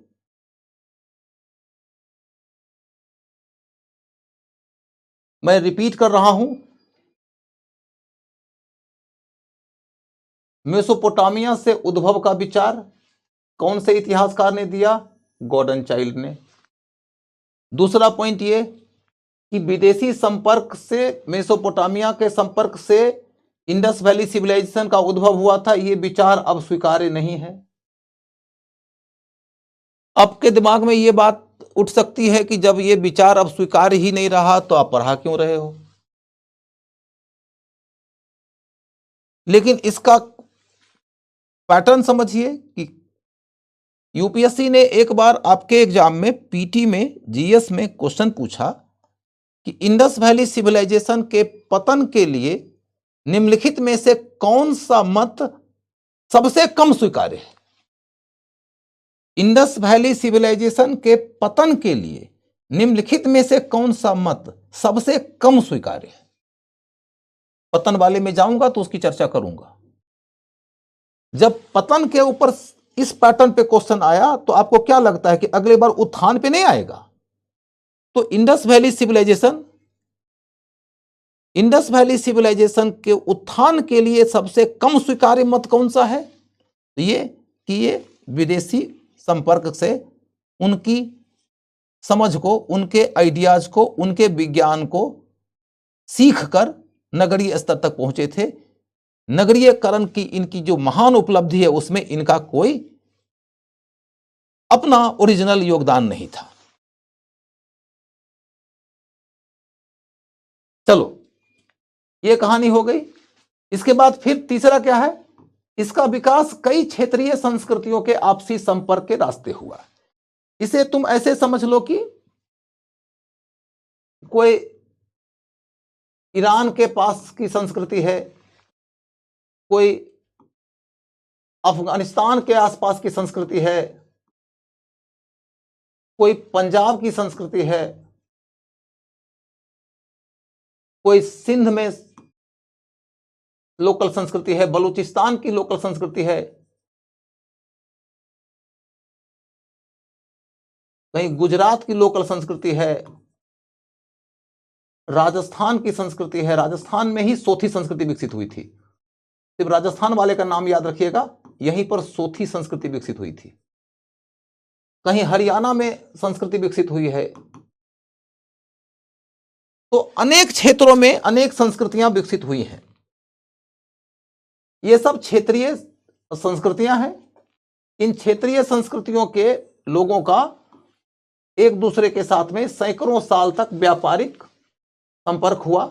मैं रिपीट कर रहा हूं, मेसोपोटामिया से उद्भव का विचार कौन से इतिहासकार ने दिया? गॉर्डन चाइल्ड ने। दूसरा पॉइंट ये कि विदेशी संपर्क से, मेसोपोटामिया के संपर्क से इंडस वैली सिविलाइजेशन का उद्भव हुआ था, ये विचार अब स्वीकार्य नहीं है। आपके दिमाग में ये बात उठ सकती है कि जब ये विचार अब स्वीकार्य ही नहीं रहा तो आप पढ़ा क्यों रहे हो? लेकिन इसका पैटर्न समझिए कि यूपीएससी ने एक बार आपके एग्जाम में, पीटी में, जीएस में क्वेश्चन पूछा कि इंडस वैली सिविलाइजेशन के पतन के लिए निम्नलिखित में से कौन सा मत सबसे कम स्वीकार्य है? इंडस वैली सिविलाइजेशन के पतन के लिए निम्नलिखित में से कौन सा मत सबसे कम स्वीकार्य है? पतन वाले में जाऊंगा तो उसकी चर्चा करूंगा। जब पतन के ऊपर इस पैटर्न पे क्वेश्चन आया तो आपको क्या लगता है कि अगले बार उत्थान पे नहीं आएगा? तो इंडस वैली सिविलाइजेशन के उत्थान के लिए सबसे कम स्वीकार्य मत कौन सा है? ये कि ये विदेशी संपर्क से उनकी समझ को, उनके आइडियाज को, उनके विज्ञान को सीख कर नगरीय स्तर तक पहुंचे थे। नगरीयकरण की इनकी जो महान उपलब्धि है उसमें इनका कोई अपना ओरिजिनल योगदान नहीं था। चलो, ये कहानी हो गई। इसके बाद फिर तीसरा क्या है? इसका विकास कई क्षेत्रीय संस्कृतियों के आपसी संपर्क के रास्ते हुआ। इसे तुम ऐसे समझ लो कि कोई ईरान के पास की संस्कृति है, कोई अफगानिस्तान के आसपास की संस्कृति है, कोई पंजाब की संस्कृति है, कोई सिंध में लोकल संस्कृति है, बलूचिस्तान की लोकल संस्कृति है, कहीं गुजरात की लोकल संस्कृति है, राजस्थान की संस्कृति है। राजस्थान में ही सोथी संस्कृति विकसित हुई थी। सिर्फ राजस्थान वाले का नाम याद रखिएगा, यहीं पर सोथी संस्कृति विकसित हुई थी। कहीं हरियाणा में संस्कृति विकसित हुई है। तो अनेक क्षेत्रों में अनेक संस्कृतियां विकसित हुई हैं। ये सब क्षेत्रीय संस्कृतियां हैं। इन क्षेत्रीय संस्कृतियों के लोगों का एक दूसरे के साथ में सैकड़ों साल तक व्यापारिक संपर्क हुआ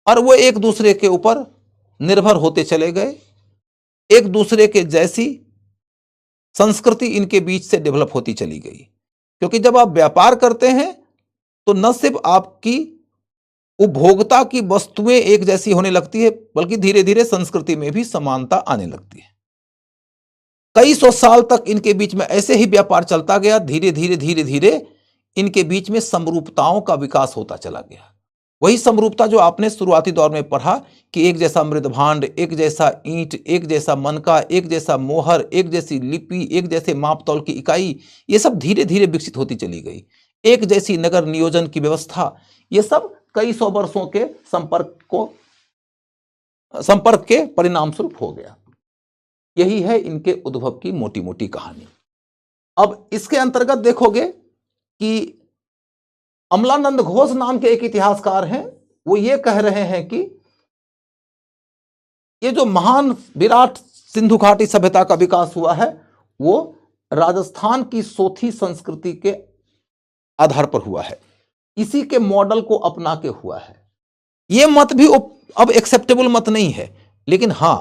और वो एक दूसरे के ऊपर निर्भर होते चले गए। एक दूसरे के जैसी संस्कृति इनके बीच से डेवलप होती चली गई। क्योंकि जब आप व्यापार करते हैं तो न सिर्फ आपकी उपभोक्ता की वस्तुएं एक जैसी होने लगती है, बल्कि धीरे धीरे संस्कृति में भी समानता आने लगती है। कई सौ साल तक इनके बीच में ऐसे ही व्यापार चलता गया। धीरे धीरे इनके बीच में समरूपताओं का विकास होता चला गया। वही समरूपता जो आपने शुरुआती दौर में पढ़ा कि एक जैसा मृदभांड, एक जैसा ईंट, एक जैसा मनका, एक जैसा मोहर, एक जैसी लिपि, एक जैसे मापतौल की इकाई, ये सब धीरे धीरे विकसित होती चली गई। एक जैसी नगर नियोजन की व्यवस्था, ये सब कई सौ वर्षों के संपर्क के परिणाम स्वरूप हो गया। यही है इनके उद्भव की मोटी मोटी कहानी। अब इसके अंतर्गत देखोगे कि अमलानंद घोष नाम के एक इतिहासकार हैं, वो ये कह रहे हैं कि ये जो महान विराट सिंधु घाटी सभ्यता का विकास हुआ है वो राजस्थान की सोथी संस्कृति के आधार पर हुआ है, इसी के मॉडल को अपना के हुआ है। ये मत भी अब एक्सेप्टेबल मत नहीं है, लेकिन हां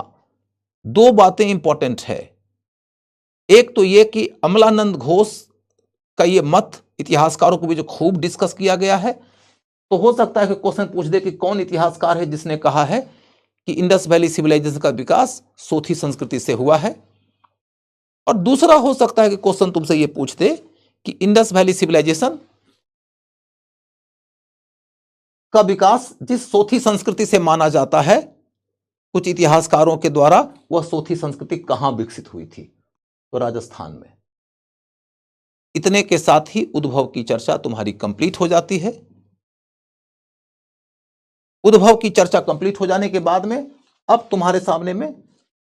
दो बातें इंपॉर्टेंट है। एक तो ये कि अमलानंद घोष का ये मत इतिहासकारों को भी जो खूब डिस्कस किया गया है, तो हो सकता है कि क्वेश्चन पूछ दे कि कौन इतिहासकार है जिसने कहा है कि इंडस वैली सिविलाइजेशन का विकास सोथी संस्कृति से हुआ है। और दूसरा हो सकता है कि क्वेश्चन तुमसे ये पूछ दे कि इंडस वैली सिविलाइजेशन का विकास जिस सोथी संस्कृति से माना जाता है कुछ इतिहासकारों के द्वारा, वह सोथी संस्कृति कहां विकसित हुई थी? तो राजस्थान में। इतने के साथ ही उद्भव की चर्चा तुम्हारी कंप्लीट हो जाती है। उद्भव की चर्चा कंप्लीट हो जाने के बाद में अब तुम्हारे सामने में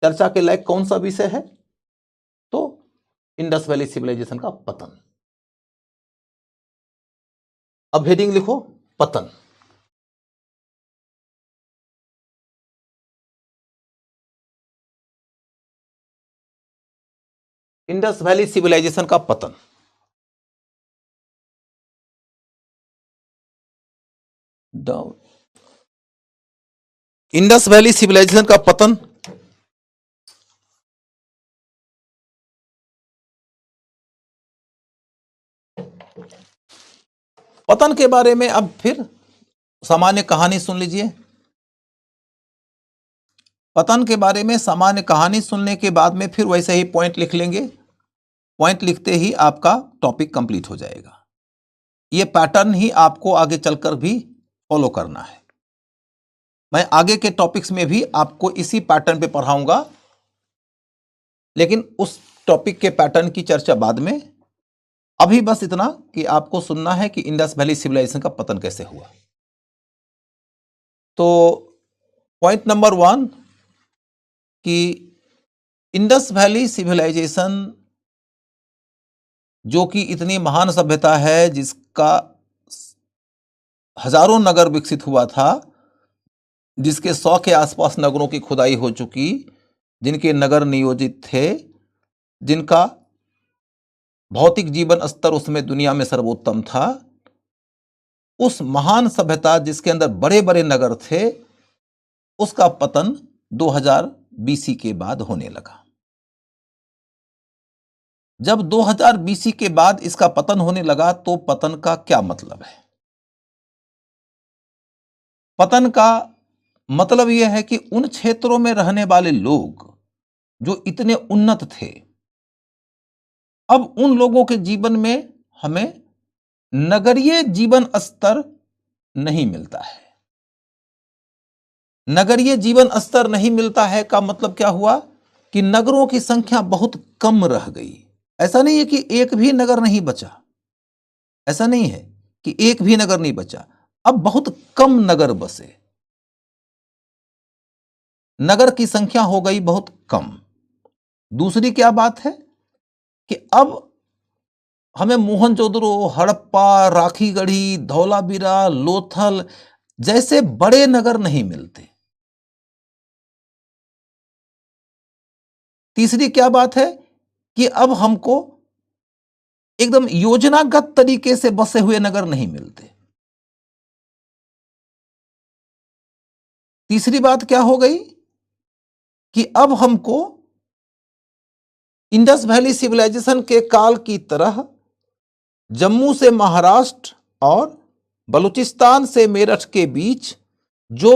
चर्चा के लायक कौन सा विषय है? तो इंडस वैली सिविलाइजेशन का पतन। अब हेडिंग लिखो, पतन। इंडस वैली सिविलाइजेशन का पतन। डाउन। इंडस वैली सिविलाइजेशन का पतन पतन के बारे में अब फिर सामान्य कहानी सुन लीजिए। पतन के बारे में सामान्य कहानी सुनने के बाद में फिर वैसे ही पॉइंट लिख लेंगे। पॉइंट लिखते ही आपका टॉपिक कंप्लीट हो जाएगा। यह पैटर्न ही आपको आगे चलकर भी फॉलो करना है। मैं आगे के टॉपिक्स में भी आपको इसी पैटर्न पे पढ़ाऊंगा, लेकिन उस टॉपिक के पैटर्न की चर्चा बाद में। अभी बस इतना कि आपको सुनना है कि इंडस वैली सिविलाइजेशन का पतन कैसे हुआ। तो पॉइंट नंबर 1 कि इंडस वैली सिविलाइजेशन जो कि इतनी महान सभ्यता है, जिसका हजारों नगर विकसित हुआ था, जिसके 100 के आसपास नगरों की खुदाई हो चुकी, जिनके नगर नियोजित थे, जिनका भौतिक जीवन स्तर उसमें दुनिया में सर्वोत्तम था, उस महान सभ्यता जिसके अंदर बड़े बड़े नगर थे, उसका पतन 2000 बीसी के बाद होने लगा। जब 2000 बीसी के बाद इसका पतन होने लगा तो पतन का क्या मतलब है? पतन का मतलब यह है कि उन क्षेत्रों में रहने वाले लोग जो इतने उन्नत थे, अब उन लोगों के जीवन में हमें नगरीय जीवन स्तर नहीं मिलता है। नगरीय जीवन स्तर नहीं मिलता है का मतलब क्या हुआ कि नगरों की संख्या बहुत कम रह गई। ऐसा नहीं है कि एक भी नगर नहीं बचा, ऐसा नहीं है कि एक भी नगर नहीं बचा, अब बहुत कम नगर बसे, नगर की संख्या हो गई बहुत कम। दूसरी क्या बात है कि अब हमें मोहनजोदड़ो, हड़प्पा, राखीगढ़ी, धौलावीरा, लोथल जैसे बड़े नगर नहीं मिलते। तीसरी क्या बात है कि अब हमको एकदम योजनागत तरीके से बसे हुए नगर नहीं मिलते। तीसरी बात क्या हो गई कि अब हमको इंडस वैली सिविलाइजेशन के काल की तरह जम्मू से महाराष्ट्र और बलूचिस्तान से मेरठ के बीच जो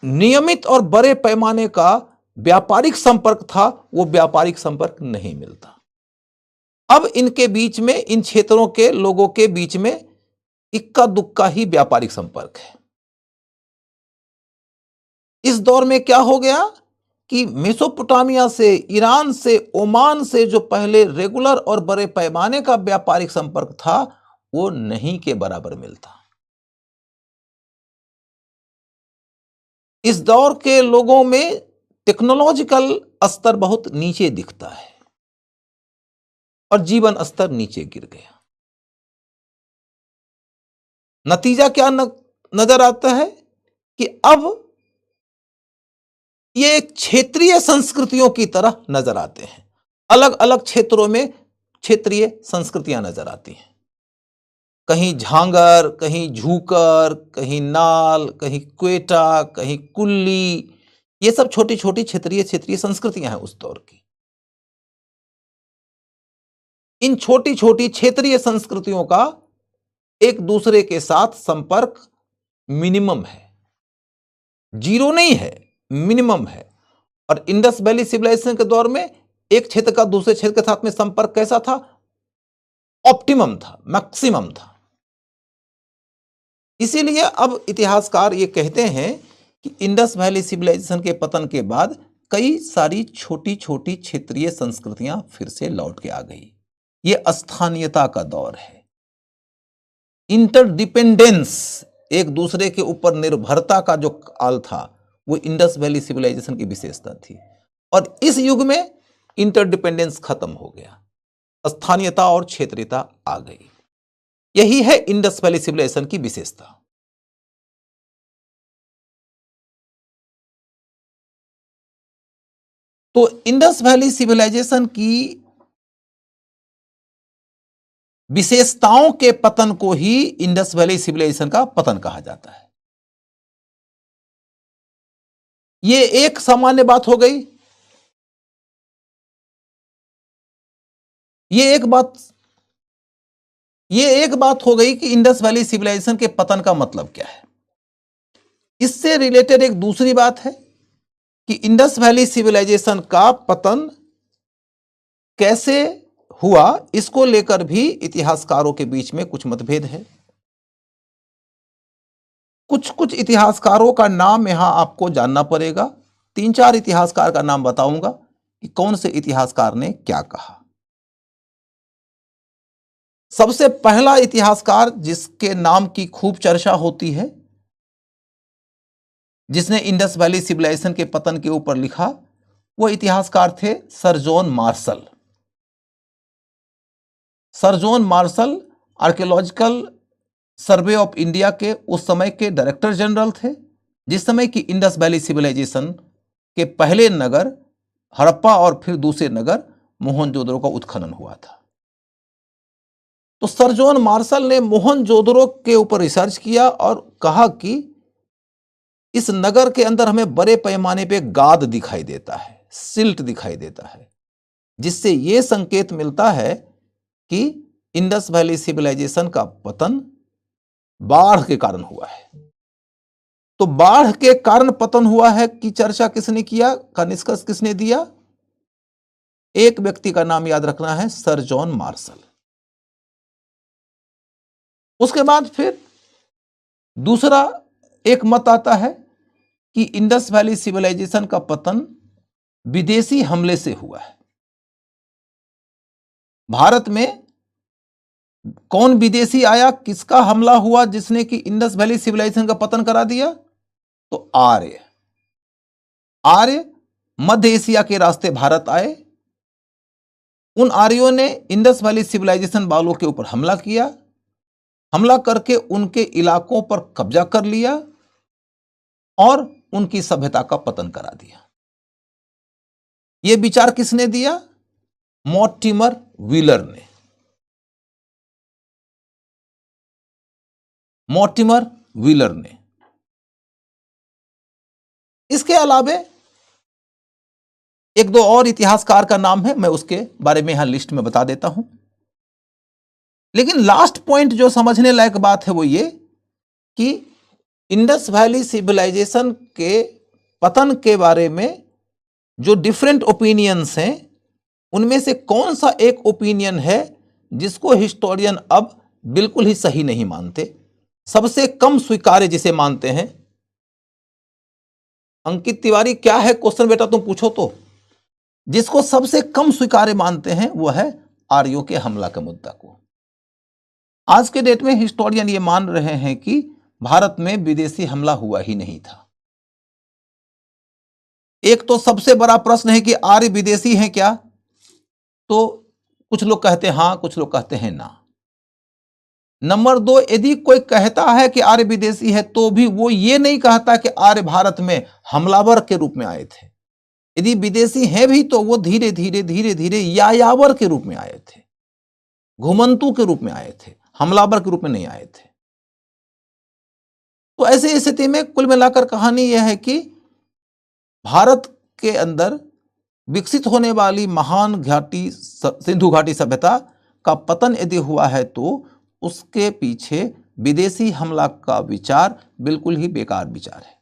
नियमित और बड़े पैमाने का व्यापारिक संपर्क था, वो व्यापारिक संपर्क नहीं मिलता। अब इनके बीच में, इन क्षेत्रों के लोगों के बीच में इक्का दुक्का ही व्यापारिक संपर्क है। इस दौर में क्या हो गया कि मेसोपोटामिया से, ईरान से, ओमान से जो पहले रेगुलर और बड़े पैमाने का व्यापारिक संपर्क था, वो नहीं के बराबर मिलता। इस दौर के लोगों में टेक्नोलॉजिकल स्तर बहुत नीचे दिखता है और जीवन स्तर नीचे गिर गया। नतीजा क्या नजर आता है कि अब ये क्षेत्रीय संस्कृतियों की तरह नजर आते हैं। अलग अलग क्षेत्रों में क्षेत्रीय संस्कृतियां नजर आती हैं। कहीं झांगर, कहीं झूकर, कहीं नाल, कहीं क्वेटा, कहीं कुल्ली, ये सब छोटी छोटी क्षेत्रीय संस्कृतियां हैं उस दौर की। इन छोटी छोटी क्षेत्रीय संस्कृतियों का एक दूसरे के साथ संपर्क मिनिमम है, जीरो नहीं है, मिनिमम है। और इंडस वैली सिविलाइजेशन के दौर में एक क्षेत्र का दूसरे क्षेत्र के साथ में संपर्क कैसा था? ऑप्टिमम था, मैक्सिमम था। इसीलिए अब इतिहासकार ये कहते हैं कि इंडस वैली सिविलाइजेशन के पतन के बाद कई सारी छोटी छोटी क्षेत्रीय संस्कृतियां फिर से लौट के आ गई। ये स्थानीयता का दौर है। इंटरडिपेंडेंस, एक दूसरे के ऊपर निर्भरता का जो काल था, वो इंडस वैली सिविलाइजेशन की विशेषता थी। और इस युग में इंटरडिपेंडेंस खत्म हो गया, स्थानीयता और क्षेत्रीयता आ गई। यही है इंडस वैली सिविलाइजेशन की विशेषता। तो इंडस वैली सिविलाइजेशन की विशेषताओं के पतन को ही इंडस वैली सिविलाइजेशन का पतन कहा जाता है। ये एक सामान्य बात हो गई। ये एक बात हो गई कि इंडस वैली सिविलाइजेशन के पतन का मतलब क्या है। इससे रिलेटेड एक दूसरी बात है कि इंडस वैली सिविलाइजेशन का पतन कैसे हुआ, इसको लेकर भी इतिहासकारों के बीच में कुछ मतभेद है। कुछ इतिहासकारों का नाम यहां आपको जानना पड़ेगा। 3-4 इतिहासकार का नाम बताऊंगा कि कौन से इतिहासकार ने क्या कहा। सबसे पहला इतिहासकार जिसके नाम की खूब चर्चा होती है, जिसने इंडस वैली सिविलाइजेशन के पतन के ऊपर लिखा, वो इतिहासकार थे sir John Marshall. Sir John Marshall archaeological survey of India के उस समय के डायरेक्टर जनरल थे, जिस समय की इंडस वैली सिविलाइजेशन के पहले नगर हड़प्पा और फिर दूसरे नगर मोहनजोदड़ो का उत्खनन हुआ था। तो सर जॉन मार्शल ने मोहनजोदड़ो के ऊपर रिसर्च किया और कहा कि इस नगर के अंदर हमें बड़े पैमाने पे गाद दिखाई देता है, सिल्ट दिखाई देता है, जिससे यह संकेत मिलता है कि इंडस वैली सिविलाइजेशन का पतन बाढ़ के कारण हुआ है। तो बाढ़ के कारण पतन हुआ है की चर्चा किसने किया, का निष्कर्ष किसने दिया? एक व्यक्ति का नाम याद रखना है, सर जॉन मार्शल। उसके बाद फिर दूसरा एक मत आता है कि इंडस वैली सिविलाइजेशन का पतन विदेशी हमले से हुआ है। भारत में कौन विदेशी आया, किसका हमला हुआ जिसने कि इंडस वैली सिविलाइजेशन का पतन करा दिया? तो आर्य मध्य एशिया के रास्ते भारत आए। उन आर्यों ने इंडस वैली सिविलाइजेशन वालों के ऊपर हमला किया, हमला करके उनके इलाकों पर कब्जा कर लिया और उनकी सभ्यता का पतन करा दिया। यह विचार किसने दिया? मॉर्टिमर व्हीलर ने। मॉर्टिमर व्हीलर ने। इसके अलावे एक दो और इतिहासकार का नाम है, मैं उसके बारे में यहां लिस्ट में बता देता हूं। लेकिन लास्ट पॉइंट जो समझने लायक बात है वो ये कि इंडस वैली सिविलाइजेशन के पतन के बारे में जो डिफरेंट ओपिनियंस हैं, उनमें से कौन सा एक ओपिनियन है जिसको हिस्टोरियन अब बिल्कुल ही सही नहीं मानते, सबसे कम स्वीकार्य जिसे मानते हैं? अंकित तिवारी, क्या है क्वेश्चन बेटा, तुम पूछो तो। जिसको सबसे कम स्वीकार्य मानते हैं वो है आर्यों के हमला के मुद्दा को। आज के डेट में हिस्टोरियन ये मान रहे हैं कि भारत में विदेशी हमला हुआ ही नहीं था। एक तो सबसे बड़ा प्रश्न है कि आर्य विदेशी हैं क्या? तो कुछ लोग कहते हैं हां, कुछ लोग कहते हैं ना। नंबर 2, यदि कोई कहता है कि आर्य विदेशी है तो भी वो ये नहीं कहता कि आर्य भारत में हमलावर के रूप में आए थे। यदि विदेशी हैं भी तो वो धीरे धीरे धीरे धीरे यायावर के रूप में आए थे, घुमंतु के रूप में आए थे, हमलावर के रूप में नहीं आए थे। तो ऐसी स्थिति में कुल मिलाकर कहानी यह है कि भारत के अंदर विकसित होने वाली महान घाटी सिंधु घाटी सभ्यता का पतन यदि हुआ है तो उसके पीछे विदेशी हमला का विचार बिल्कुल ही बेकार विचार है।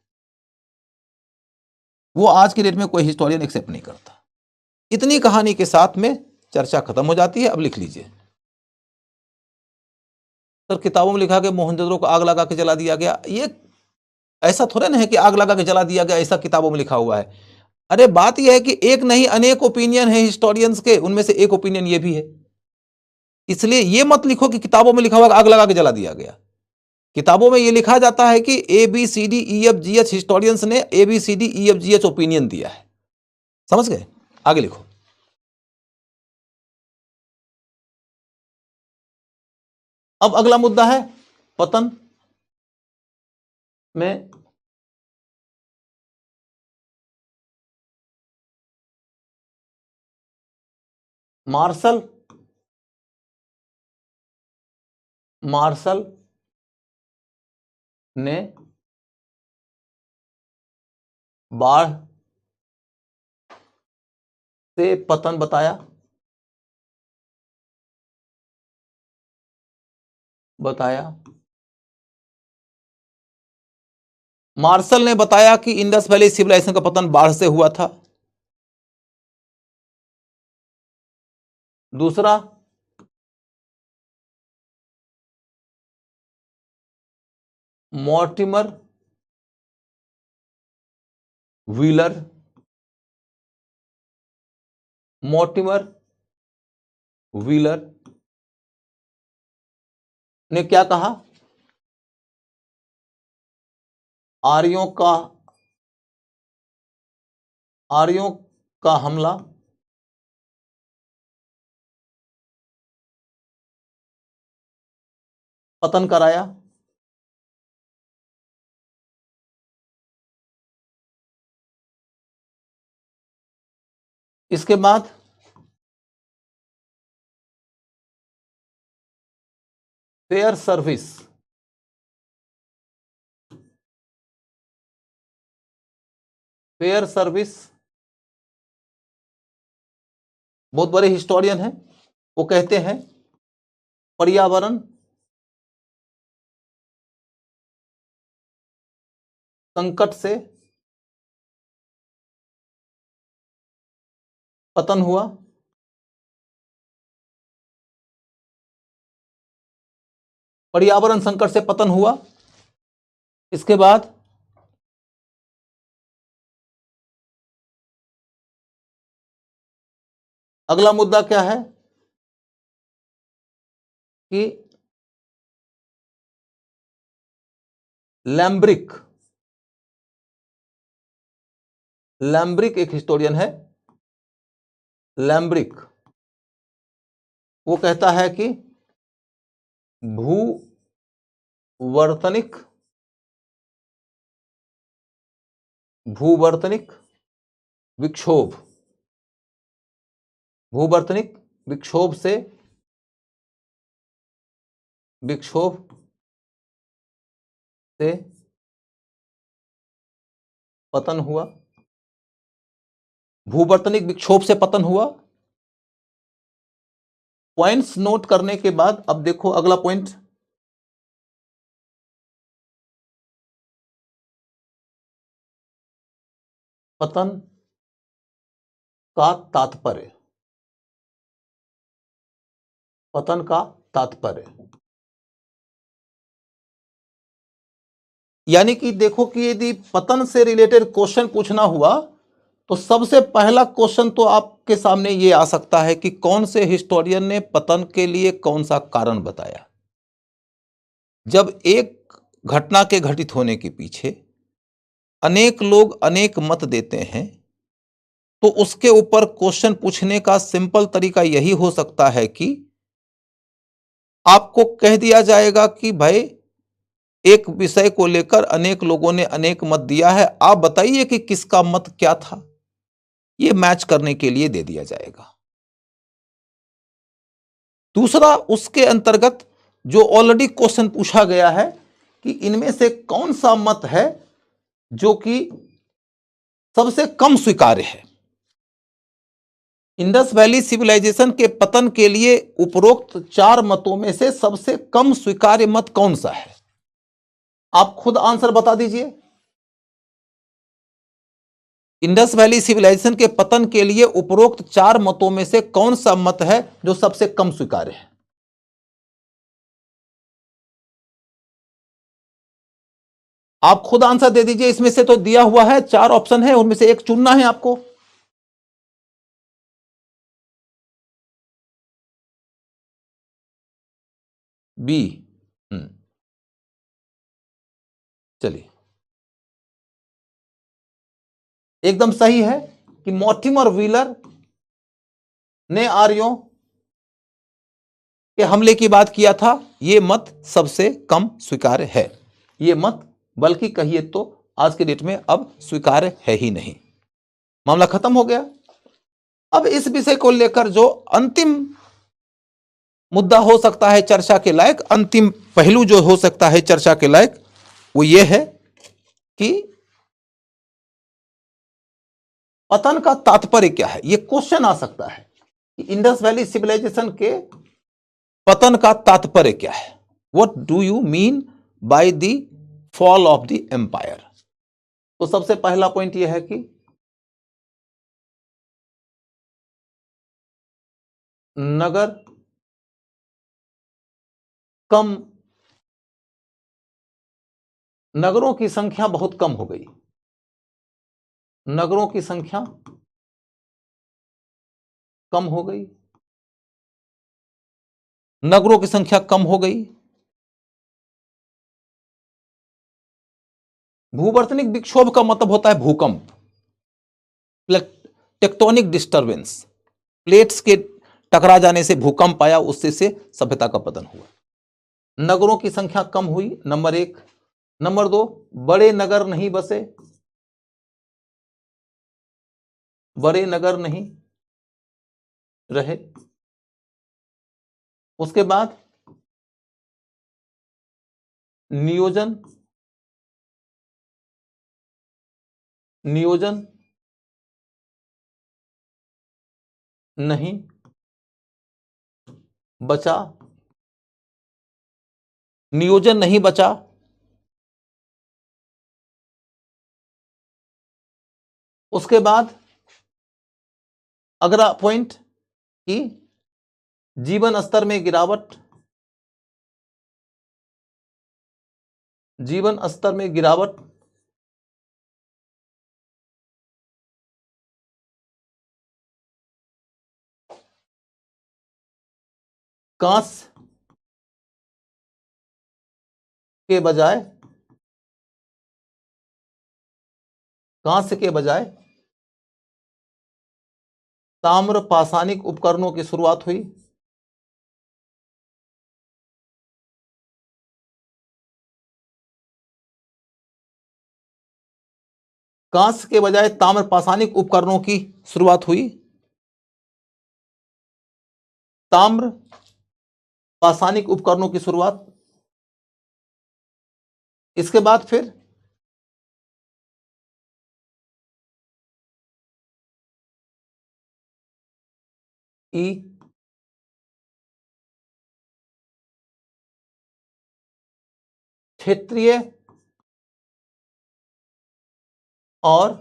वो आज की डेट में कोई हिस्टोरियन एक्सेप्ट नहीं करता। इतनी कहानी के साथ में चर्चा खत्म हो जाती है। अब लिख लीजिए सर, किताबों में लिखा कि मोहनजोदड़ो को आग लगा के जला दिया गया। ये ऐसा थोड़ा ना है कि आग लगा के जला दिया गया, ऐसा किताबों में लिखा हुआ है। अरे बात यह है कि एक नहीं अनेक ओपिनियन है हिस्टोरियंस के, उनमें से एक ओपिनियन ये भी है। इसलिए ये मत लिखो कि किताबों में लिखा हुआ आग लगा के जला दिया गया। किताबों में ये लिखा जाता है कि ABCDEFGH हिस्टोरियंस ने ABCDEFGH ओपिनियन दिया है। समझ गए? आगे लिखो। अब अगला मुद्दा है पतन में मार्शल ने बाढ़ से पतन बताया। मार्शल ने बताया कि इंडस वैली सिविलाइजेशन का पतन बाढ़ से हुआ था। दूसरा, मॉर्टिमर व्हीलर ने क्या कहा? आर्यों का हमला पतन कराया। इसके बाद फेयर सर्विस बहुत बड़े हिस्टोरियन हैं, वो कहते हैं पर्यावरण संकट से पतन हुआ। पर्यावरण संकट से पतन हुआ। इसके बाद अगला मुद्दा क्या है कि लैम्ब्रिक एक हिस्टोरियन है। लैम्ब्रिक वो कहता है कि भूवर्तनिक विक्षोभ से पतन हुआ। भूवर्तनिक विक्षोभ से पतन हुआ। पॉइंट्स नोट करने के बाद अब देखो अगला पॉइंट, पतन का तात्पर्य। पतन का तात्पर्य। यानी कि देखो कि यदि पतन से रिलेटेड क्वेश्चन पूछना हुआ तो सबसे पहला क्वेश्चन तो आपके सामने ये आ सकता है कि कौन से हिस्टोरियन ने पतन के लिए कौन सा कारण बताया। जब एक घटना के घटित होने के पीछे अनेक लोग अनेक मत देते हैं तो उसके ऊपर क्वेश्चन पूछने का सिंपल तरीका यही हो सकता है कि आपको कह दिया जाएगा कि भाई एक विषय को लेकर अनेक लोगों ने अनेक मत दिया है, आप बताइए कि किसका मत क्या था। यह मैच करने के लिए दे दिया जाएगा। दूसरा, उसके अंतर्गत जो ऑलरेडी क्वेश्चन पूछा गया है कि इनमें से कौन सा मत है जो कि सबसे कम स्वीकार्य है। इंडस वैली सिविलाइजेशन के पतन के लिए उपरोक्त 4 मतों में से सबसे कम स्वीकार्य मत कौन सा है? आप खुद आंसर बता दीजिए। इंडस वैली सिविलाइजेशन के पतन के लिए उपरोक्त 4 मतों में से कौन सा मत है जो सबसे कम स्वीकार्य है? आप खुद आंसर दे दीजिए। इसमें से तो दिया हुआ है 4 ऑप्शन है, उनमें से एक चुनना है आपको। बी। चलिए, एकदम सही है कि मॉर्टिमर व्हीलर ने आर्यों के हमले की बात किया था। यह मत सबसे कम स्वीकार्य है। यह मत बल्कि कहिए तो आज के डेट में अब स्वीकार्य है ही नहीं। मामला खत्म हो गया। अब इस विषय को लेकर जो अंतिम मुद्दा हो सकता है चर्चा के लायक, अंतिम पहलू जो हो सकता है चर्चा के लायक, वो ये है कि पतन का तात्पर्य क्या है। यह क्वेश्चन आ सकता है कि इंडस वैली सिविलाइजेशन के पतन का तात्पर्य क्या है। What do you mean by the fall of the empire. तो सबसे पहला पॉइंट यह है कि नगर कम, नगरों की संख्या बहुत कम हो गई। नगरों की संख्या कम हो गई। नगरों की संख्या कम हो गई। भूवर्तनिक विक्षोभ का मतलब होता है भूकंप, टेक्टोनिक डिस्टरबेंस। प्लेट्स के टकरा जाने से भूकंप आया, उससे से सभ्यता का पतन हुआ। नगरों की संख्या कम हुई, नंबर 1। नंबर 2, बड़े नगर नहीं बसे। बड़े नगर नहीं रहे। उसके बाद नियोजन नियोजन नहीं बचा। नियोजन नहीं बचा। उसके बाद अगला पॉइंट कि जीवन स्तर में गिरावट। जीवन स्तर में गिरावट। कांस के बजाय कांस्य के बजाय ताम्र पाषाणिक उपकरणों की शुरुआत हुई। कांस्य के बजाय ताम्र पाषाणिक उपकरणों की शुरुआत हुई। ताम्र पाषाणिक उपकरणों की शुरुआत। इसके बाद फिर ई क्षेत्रीय और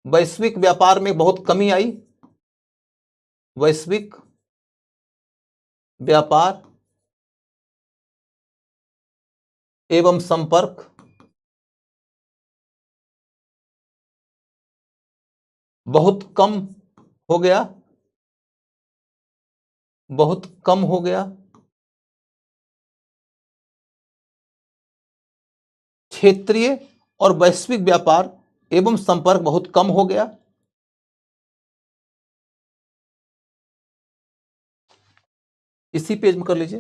वैश्विक व्यापार में बहुत कमी आई। वैश्विक व्यापार एवं संपर्क बहुत कम हो गया, बहुत कम हो गया। क्षेत्रीय और वैश्विक व्यापार एवं संपर्क बहुत कम हो गया। इसी पेज में कर लीजिए।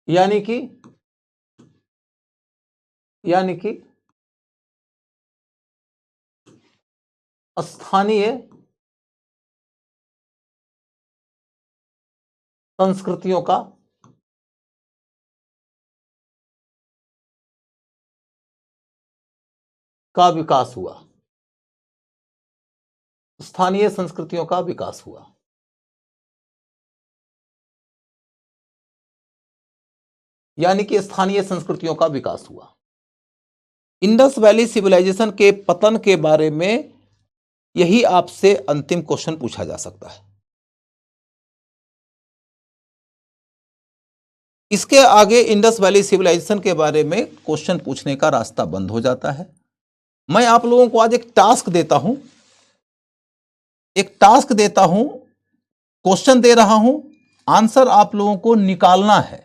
यानी कि स्थानीय संस्कृतियों का विकास हुआ। स्थानीय संस्कृतियों का विकास हुआ। यानी कि स्थानीय संस्कृतियों का विकास हुआ। इंडस वैली सिविलाइजेशन के पतन के बारे में यही आपसे अंतिम क्वेश्चन पूछा जा सकता है। इसके आगे इंडस वैली सिविलाइजेशन के बारे में क्वेश्चन पूछने का रास्ता बंद हो जाता है। मैं आप लोगों को आज एक टास्क देता हूं, क्वेश्चन दे रहा हूं, आंसर आप लोगों को निकालना है।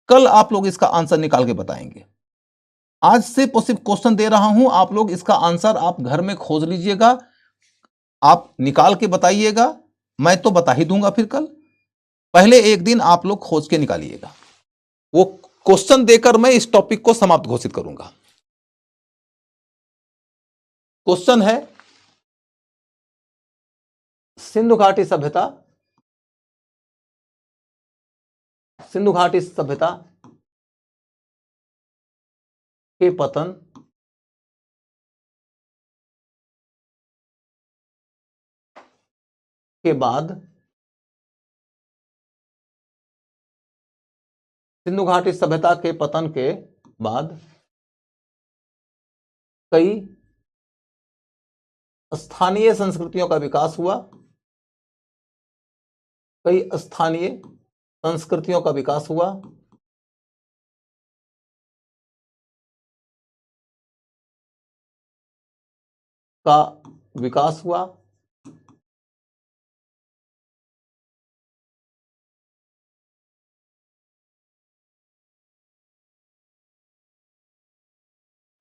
कल आप लोग इसका आंसर निकाल के बताएंगे। आज सिर्फ और सिर्फ क्वेश्चन दे रहा हूं, आप लोग इसका आंसर आप घर में खोज लीजिएगा, आप निकाल के बताइएगा। मैं तो बता ही दूंगा फिर कल, पहले एक दिन आप लोग खोज के निकालिएगा। वो क्वेश्चन देकर मैं इस टॉपिक को समाप्त घोषित करूंगा। क्वेश्चन है, सिंधु घाटी सभ्यता के पतन के बाद सिंधु घाटी सभ्यता के पतन के बाद कई स्थानीय संस्कृतियों का विकास हुआ। कई स्थानीय संस्कृतियों का विकास हुआ। का विकास हुआ।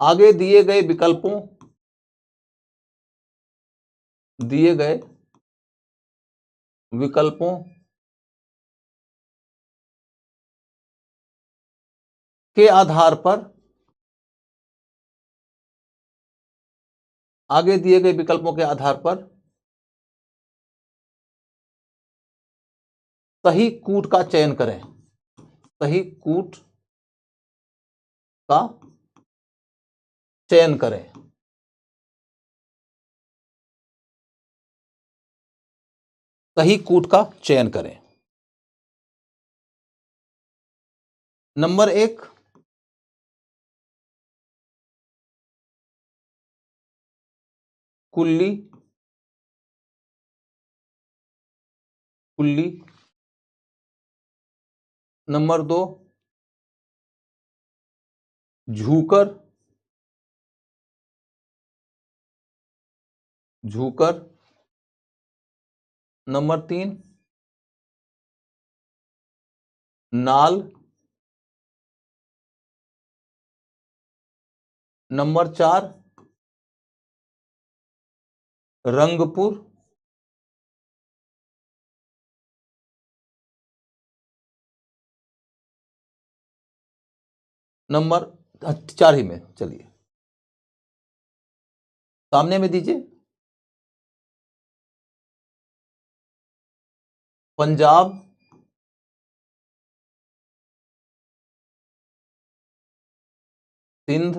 आगे दिए गए विकल्पों के आधार पर आगे दिए गए विकल्पों के आधार पर सही कूट का चयन करें। सही कूट का चयन करें। सही कूट का चयन करें। नंबर 1, कुल्ली। नंबर 2, झूकर। नंबर 3, नाल। नंबर 4, रंगपुर। नंबर 4 ही में, चलिए सामने में दीजिए। पंजाब, सिंध,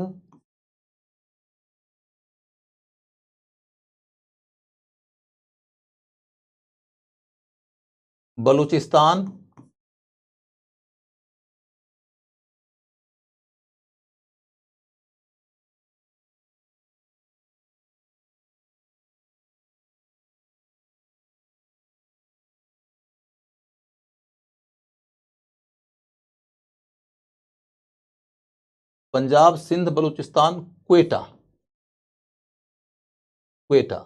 बलूचिस्तान, पंजाब, सिंध, बलूचिस्तान, क्वेटा। क्वेटा।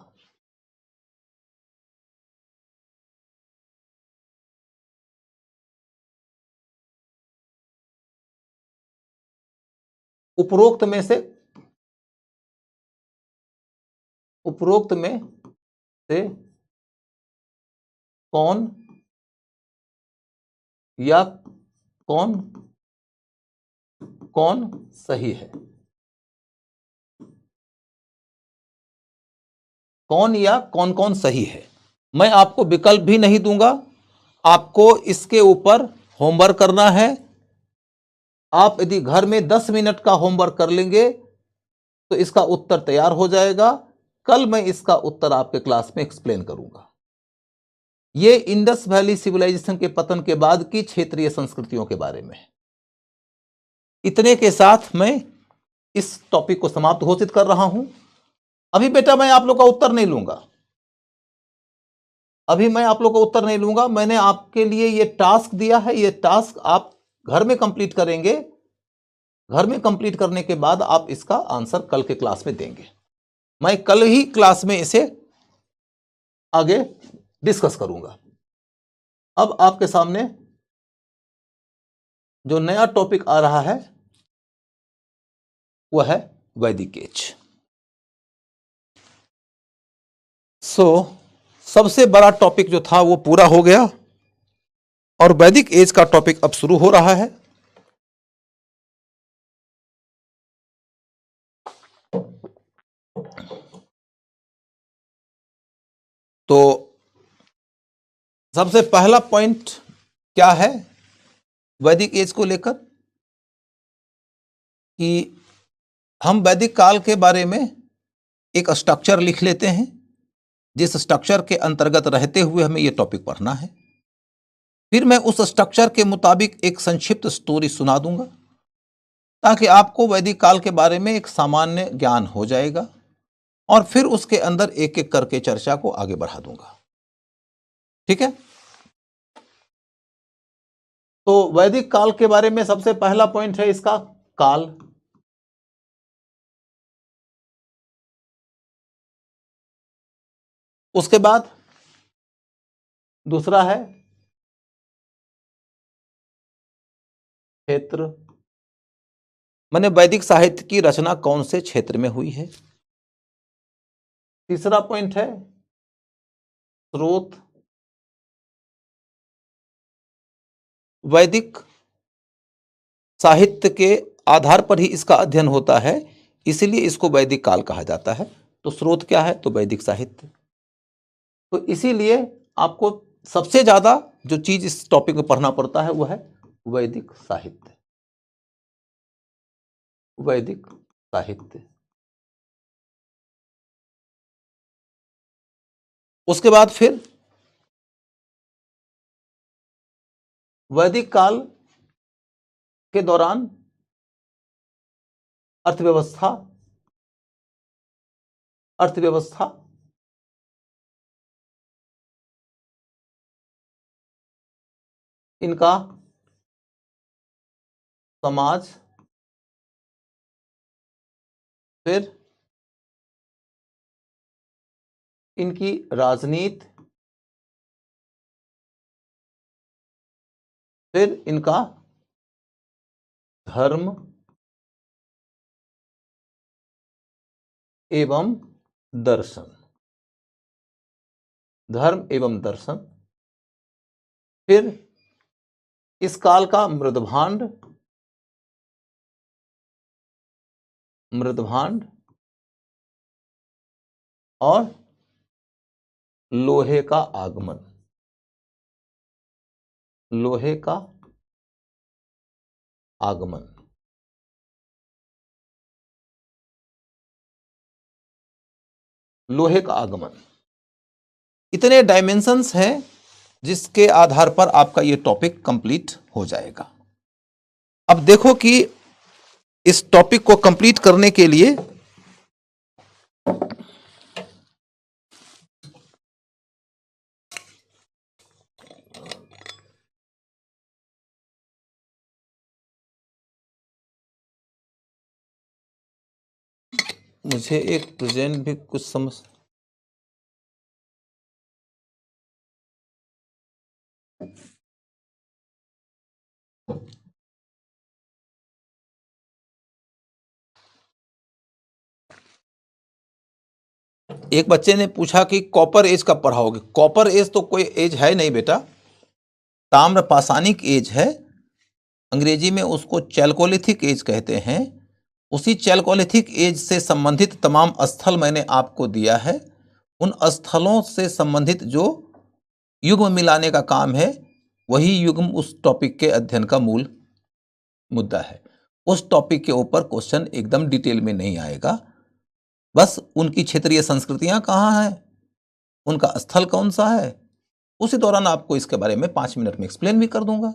उपरोक्त में से कौन या कौन कौन सही है? कौन या कौन कौन सही है? मैं आपको विकल्प भी नहीं दूंगा, आपको इसके ऊपर होमवर्क करना है। आप यदि घर में 10 मिनट का होमवर्क कर लेंगे तो इसका उत्तर तैयार हो जाएगा। कल मैं इसका उत्तर आपके क्लास में एक्सप्लेन करूंगा। यह इंडस वैली सिविलाइजेशन के पतन के बाद की क्षेत्रीय संस्कृतियों के बारे में है। इतने के साथ मैं इस टॉपिक को समाप्त घोषित कर रहा हूं। अभी बेटा मैं आप लोग का उत्तर नहीं लूंगा, मैंने आपके लिए यह टास्क दिया है। यह टास्क आप घर में कंप्लीट करेंगे। घर में कंप्लीट करने के बाद आप इसका आंसर कल के क्लास में देंगे। मैं कल ही क्लास में इसे आगे डिस्कस करूंगा। अब आपके सामने जो नया टॉपिक आ रहा है वह है वैदिक एज। सबसे बड़ा टॉपिक जो था वो पूरा हो गया और वैदिक एज का टॉपिक अब शुरू हो रहा है। तो सबसे पहला पॉइंट क्या है वैदिक एज को लेकर कि हम वैदिक काल के बारे में एक स्ट्रक्चर लिख लेते हैं, जिस स्ट्रक्चर के अंतर्गत रहते हुए हमें यह टॉपिक पढ़ना है। फिर मैं उस स्ट्रक्चर के मुताबिक एक संक्षिप्त स्टोरी सुना दूंगा ताकि आपको वैदिक काल के बारे में एक सामान्य ज्ञान हो जाएगा और फिर उसके अंदर एक एक करके चर्चा को आगे बढ़ा दूंगा। ठीक है? तो वैदिक काल के बारे में सबसे पहला पॉइंट है इसका काल। उसके बाद दूसरा है क्षेत्र, माने वैदिक साहित्य की रचना कौन से क्षेत्र में हुई है। तीसरा पॉइंट है स्रोत, वैदिक साहित्य के आधार पर ही इसका अध्ययन होता है, इसलिए इसको वैदिक काल कहा जाता है। तो स्रोत क्या है? तो वैदिक साहित्य। तो इसीलिए आपको सबसे ज्यादा जो चीज इस टॉपिक में पढ़ना पड़ता है वह है वैदिक साहित्य। वैदिक साहित्य। उसके बाद फिर वैदिक काल के दौरान अर्थव्यवस्था इनका समाज, फिर इनकी राजनीति, फिर इनका धर्म एवं दर्शन। धर्म एवं दर्शन। फिर इस काल का मृदभांड और लोहे का आगमन। लोहे का आगमन। लोहे का आगमन। इतने डायमेंशंस हैं जिसके आधार पर आपका यह टॉपिक कंप्लीट हो जाएगा। अब देखो कि इस टॉपिक को कंप्लीट करने के लिए मुझे एक प्रेजेंट भी कुछ समझ। एक बच्चे ने पूछा कि कॉपर एज कब पढ़ाओगे। कॉपर एज तो कोई एज है नहीं बेटा, ताम्र पाषाणिक एज है। अंग्रेजी में उसको चैल्कोलिथिक एज कहते हैं। उसी चैल्कोलिथिक एज से संबंधित तमाम स्थल मैंने आपको दिया है। उन स्थलों से संबंधित जो युग्म मिलाने का काम है, वही युग्म उस टॉपिक के अध्ययन का मूल मुद्दा है। उस टॉपिक के ऊपर क्वेश्चन एकदम डिटेल में नहीं आएगा। बस उनकी क्षेत्रीय संस्कृतियां कहाँ हैं, उनका स्थल कौन सा है, उसी दौरान आपको इसके बारे में 5 मिनट में एक्सप्लेन भी कर दूंगा।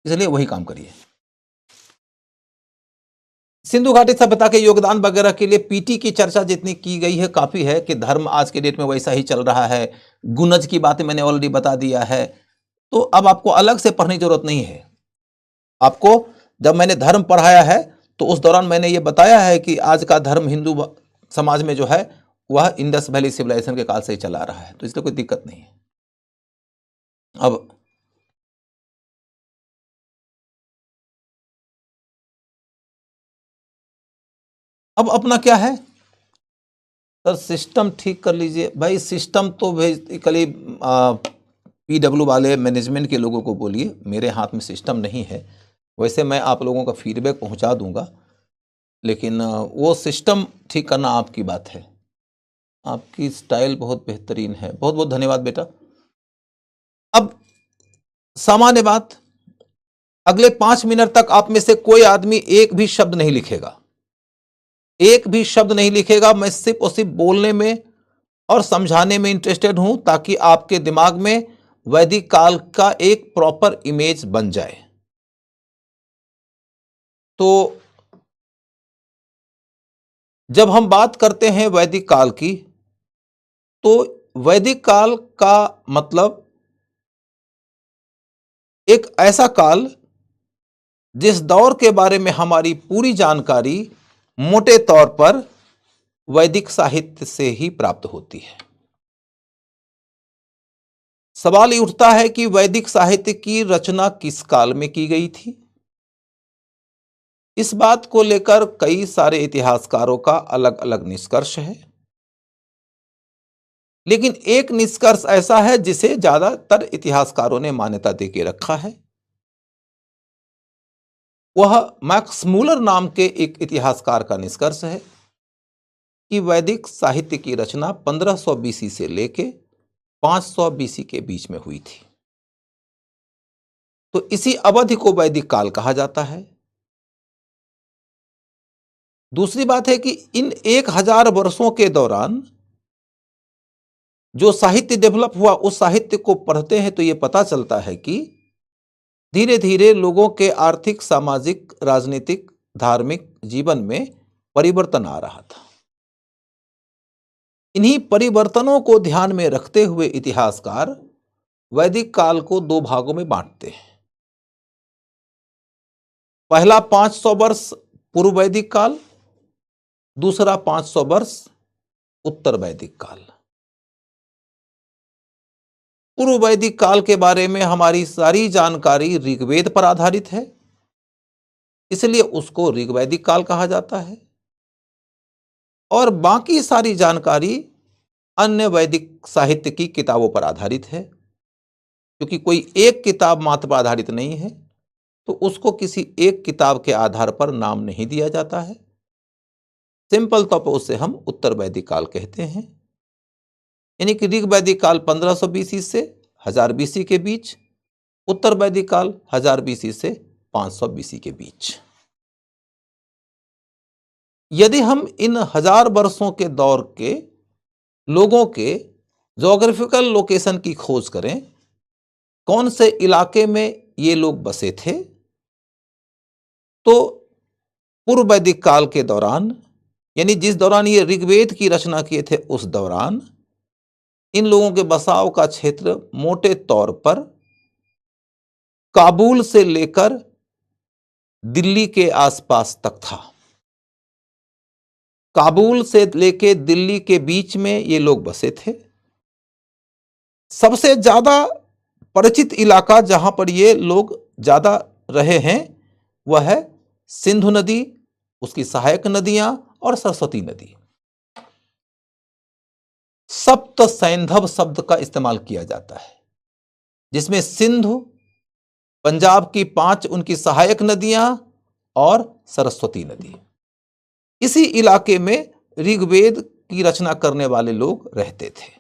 इसलिए वही काम करिए। सिंधु घाटी सभ्यता के योगदान वगैरह के लिए पीटी की चर्चा जितनी की गई है काफी है, कि धर्म आज के डेट में वैसा ही चल रहा है। गुनज की बातें मैंने ऑलरेडी बता दिया है, तो अब आपको अलग से पढ़ने की जरूरत नहीं है। आपको जब मैंने धर्म पढ़ाया है तो उस दौरान मैंने ये बताया है कि आज का धर्म हिंदू समाज में जो है वह इंडस वैली सिविलाइजेशन के काल से ही चला रहा है, तो इसलिए कोई दिक्कत नहीं है। अब अपना क्या है सर, सिस्टम ठीक कर लीजिए भाई। सिस्टम तो बेसिकली पीडब्ल्यू वाले मैनेजमेंट के लोगों को बोलिए, मेरे हाथ में सिस्टम नहीं है। वैसे मैं आप लोगों का फीडबैक पहुंचा दूंगा, लेकिन वो सिस्टम ठीक करना आपकी बात है। आपकी स्टाइल बहुत बेहतरीन है, बहुत बहुत धन्यवाद बेटा। अब सामान्य बात, अगले 5 मिनट तक आप में से कोई आदमी एक भी शब्द नहीं लिखेगा, एक भी शब्द नहीं लिखेगा। मैं सिर्फ और सिर्फ बोलने में और समझाने में इंटरेस्टेड हूं, ताकि आपके दिमाग में वैदिक काल का एक प्रॉपर इमेज बन जाए। तो जब हम बात करते हैं वैदिक काल की, तो वैदिक काल का मतलब एक ऐसा काल जिस दौर के बारे में हमारी पूरी जानकारी मोटे तौर पर वैदिक साहित्य से ही प्राप्त होती है। सवाल ये उठता है कि वैदिक साहित्य की रचना किस काल में की गई थी। इस बात को लेकर कई सारे इतिहासकारों का अलग अलग निष्कर्ष है, लेकिन एक निष्कर्ष ऐसा है जिसे ज्यादातर इतिहासकारों ने मान्यता देके रखा है। वह मैक्स मूलर नाम के एक इतिहासकार का निष्कर्ष है कि वैदिक साहित्य की रचना 1500 बीसी से लेके 500 बीसी के बीच में हुई थी। तो इसी अवधि को वैदिक काल कहा जाता है। दूसरी बात है कि इन 1000 वर्षों के दौरान जो साहित्य डेवलप हुआ, उस साहित्य को पढ़ते हैं तो यह पता चलता है कि धीरे धीरे लोगों के आर्थिक, सामाजिक, राजनीतिक, धार्मिक जीवन में परिवर्तन आ रहा था। इन्हीं परिवर्तनों को ध्यान में रखते हुए इतिहासकार वैदिक काल को 2 भागों में बांटते हैं। पहला 500 वर्ष पूर्व वैदिक काल, दूसरा 500 वर्ष उत्तर वैदिक काल। पूर्व वैदिक काल के बारे में हमारी सारी जानकारी ऋग्वेद पर आधारित है, इसलिए उसको ऋग्वैदिक काल कहा जाता है। और बाकी सारी जानकारी अन्य वैदिक साहित्य की किताबों पर आधारित है। क्योंकि कोई एक किताब मात्र पर आधारित नहीं है, तो उसको किसी एक किताब के आधार पर नाम नहीं दिया जाता है। सिंपल तौर पर उसे हम उत्तर वैदिक काल कहते हैं। यानी कि ऋग वैदिक काल 1500 बीसी से 1000 बीसी के बीच, उत्तर वैदिक काल 1000 बीसी से 500 बीसी के बीच। यदि हम इन 1000 वर्षों के दौर के लोगों के ज्योग्राफिकल लोकेशन की खोज करें, कौन से इलाके में ये लोग बसे थे, तो पूर्व वैदिक काल के दौरान, यानी जिस दौरान ये ऋग्वेद की रचना किए थे, उस दौरान इन लोगों के बसाव का क्षेत्र मोटे तौर पर काबुल से लेकर दिल्ली के आसपास तक था। काबुल से लेके दिल्ली के बीच में ये लोग बसे थे। सबसे ज्यादा परिचित इलाका जहां पर ये लोग ज्यादा रहे हैं वह है सिंधु नदी, उसकी सहायक नदियां और सरस्वती नदी। सप्त सैंधव शब्द का इस्तेमाल किया जाता है, जिसमें सिंधु, पंजाब की 5 उनकी सहायक नदियां और सरस्वती नदी। इसी इलाके में ऋग्वेद की रचना करने वाले लोग रहते थे।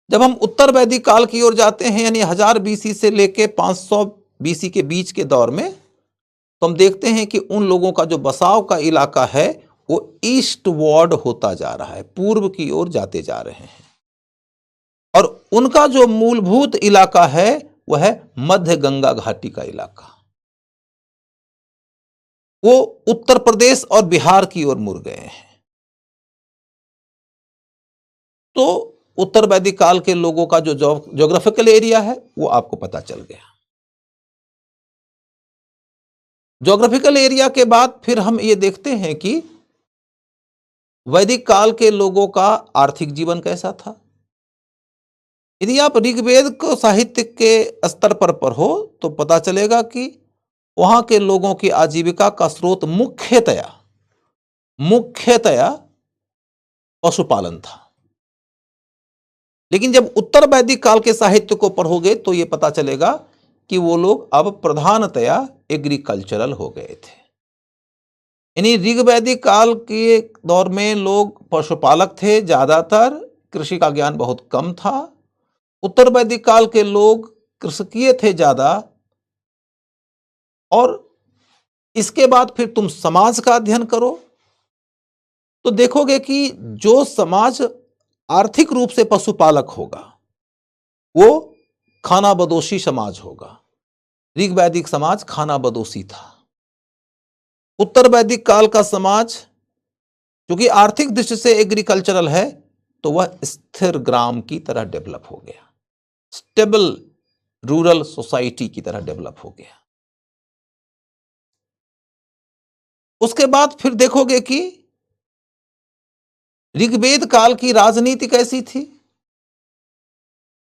जब हम उत्तर वैदिक काल की ओर जाते हैं, यानी 1000 बीसी से लेकर 500 बीसी के बीच के दौर में, तो हम देखते हैं कि उन लोगों का जो बसाव का इलाका है वो ईस्ट वार्ड होता जा रहा है, पूर्व की ओर जाते जा रहे हैं। और उनका जो मूलभूत इलाका है वह है मध्य गंगा घाटी का इलाका। वो उत्तर प्रदेश और बिहार की ओर मुड़ गए हैं। तो उत्तर वैदिक काल के लोगों का जो ज्योग्राफिकल एरिया है वो आपको पता चल गया। ज्योग्राफिकल एरिया के बाद फिर हम ये देखते हैं कि वैदिक काल के लोगों का आर्थिक जीवन कैसा था। यदि आप ऋग्वेद को साहित्य के स्तर पर पढ़ो तो पता चलेगा कि वहां के लोगों की आजीविका का स्रोत मुख्यतया पशुपालन था। लेकिन जब उत्तर वैदिक काल के साहित्य को पढ़ोगे तो यह पता चलेगा कि वो लोग अब प्रधानतया एग्रीकल्चरल हो गए थे। यानी ऋग्वैदिक काल के दौर में लोग पशुपालक थे, ज्यादातर कृषि का ज्ञान बहुत कम था। उत्तर वैदिक काल के लोग कृषकीय थे ज्यादा। और इसके बाद फिर तुम समाज का अध्ययन करो तो देखोगे कि जो समाज आर्थिक रूप से पशुपालक होगा वो खानाबदोशी समाज होगा। ऋग्वैदिक समाज खानाबदोशी था। उत्तर वैदिक काल का समाज क्योंकि आर्थिक दृष्टि से एग्रीकल्चरल है तो वह स्थिर ग्राम की तरह डेवलप हो गया, स्टेबल रूरल सोसाइटी की तरह डेवलप हो गया। उसके बाद फिर देखोगे कि ऋग्वेद काल की राजनीति कैसी थी।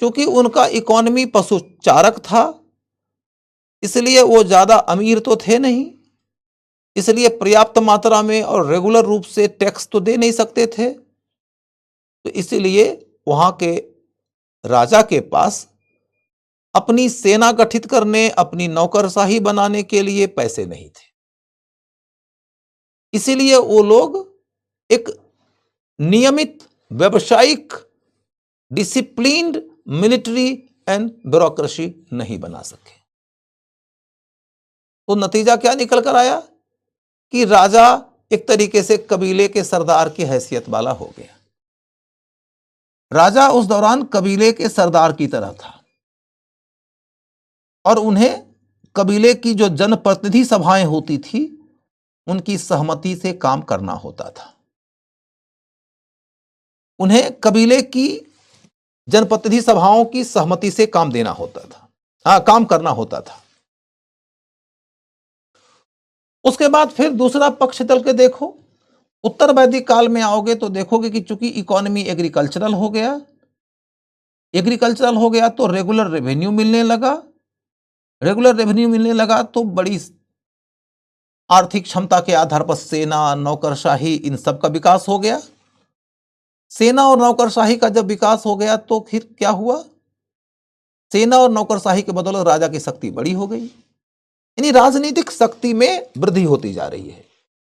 क्योंकि उनका इकोनॉमी पशुचारक था, इसलिए वो ज्यादा अमीर तो थे नहीं, इसलिए पर्याप्त मात्रा में और रेगुलर रूप से टैक्स तो दे नहीं सकते थे। तो इसलिए वहां के राजा के पास अपनी सेना गठित करने, अपनी नौकरशाही बनाने के लिए पैसे नहीं थे। इसीलिए वो लोग एक नियमित व्यावसायिक डिसिप्लिन्ड मिलिट्री एंड ब्यूरोक्रेसी नहीं बना सके। तो नतीजा क्या निकल कर आया कि राजा एक तरीके से कबीले के सरदार की हैसियत वाला हो गया। राजा उस दौरान कबीले के सरदार की तरह था और उन्हें कबीले की जो जनप्रतिनिधि सभाएं होती थी उनकी सहमति से काम करना होता था। उन्हें कबीले की जनप्रतिनिधि सभाओं की सहमति से काम देना होता था, काम करना होता था। उसके बाद फिर दूसरा पक्ष चल के देखो, उत्तर वैदिक काल में आओगे तो देखोगे कि चूंकि इकोनॉमी एग्रीकल्चरल हो गया तो रेगुलर रेवेन्यू मिलने लगा तो बड़ी आर्थिक क्षमता के आधार पर सेना, नौकरशाही, इन सब का विकास हो गया। सेना और नौकरशाही का जब विकास हो गया तो फिर क्या हुआ, सेना और नौकरशाही के बदौलत राजा की शक्ति बड़ी हो गई। यानी राजनीतिक शक्ति में वृद्धि होती जा रही है।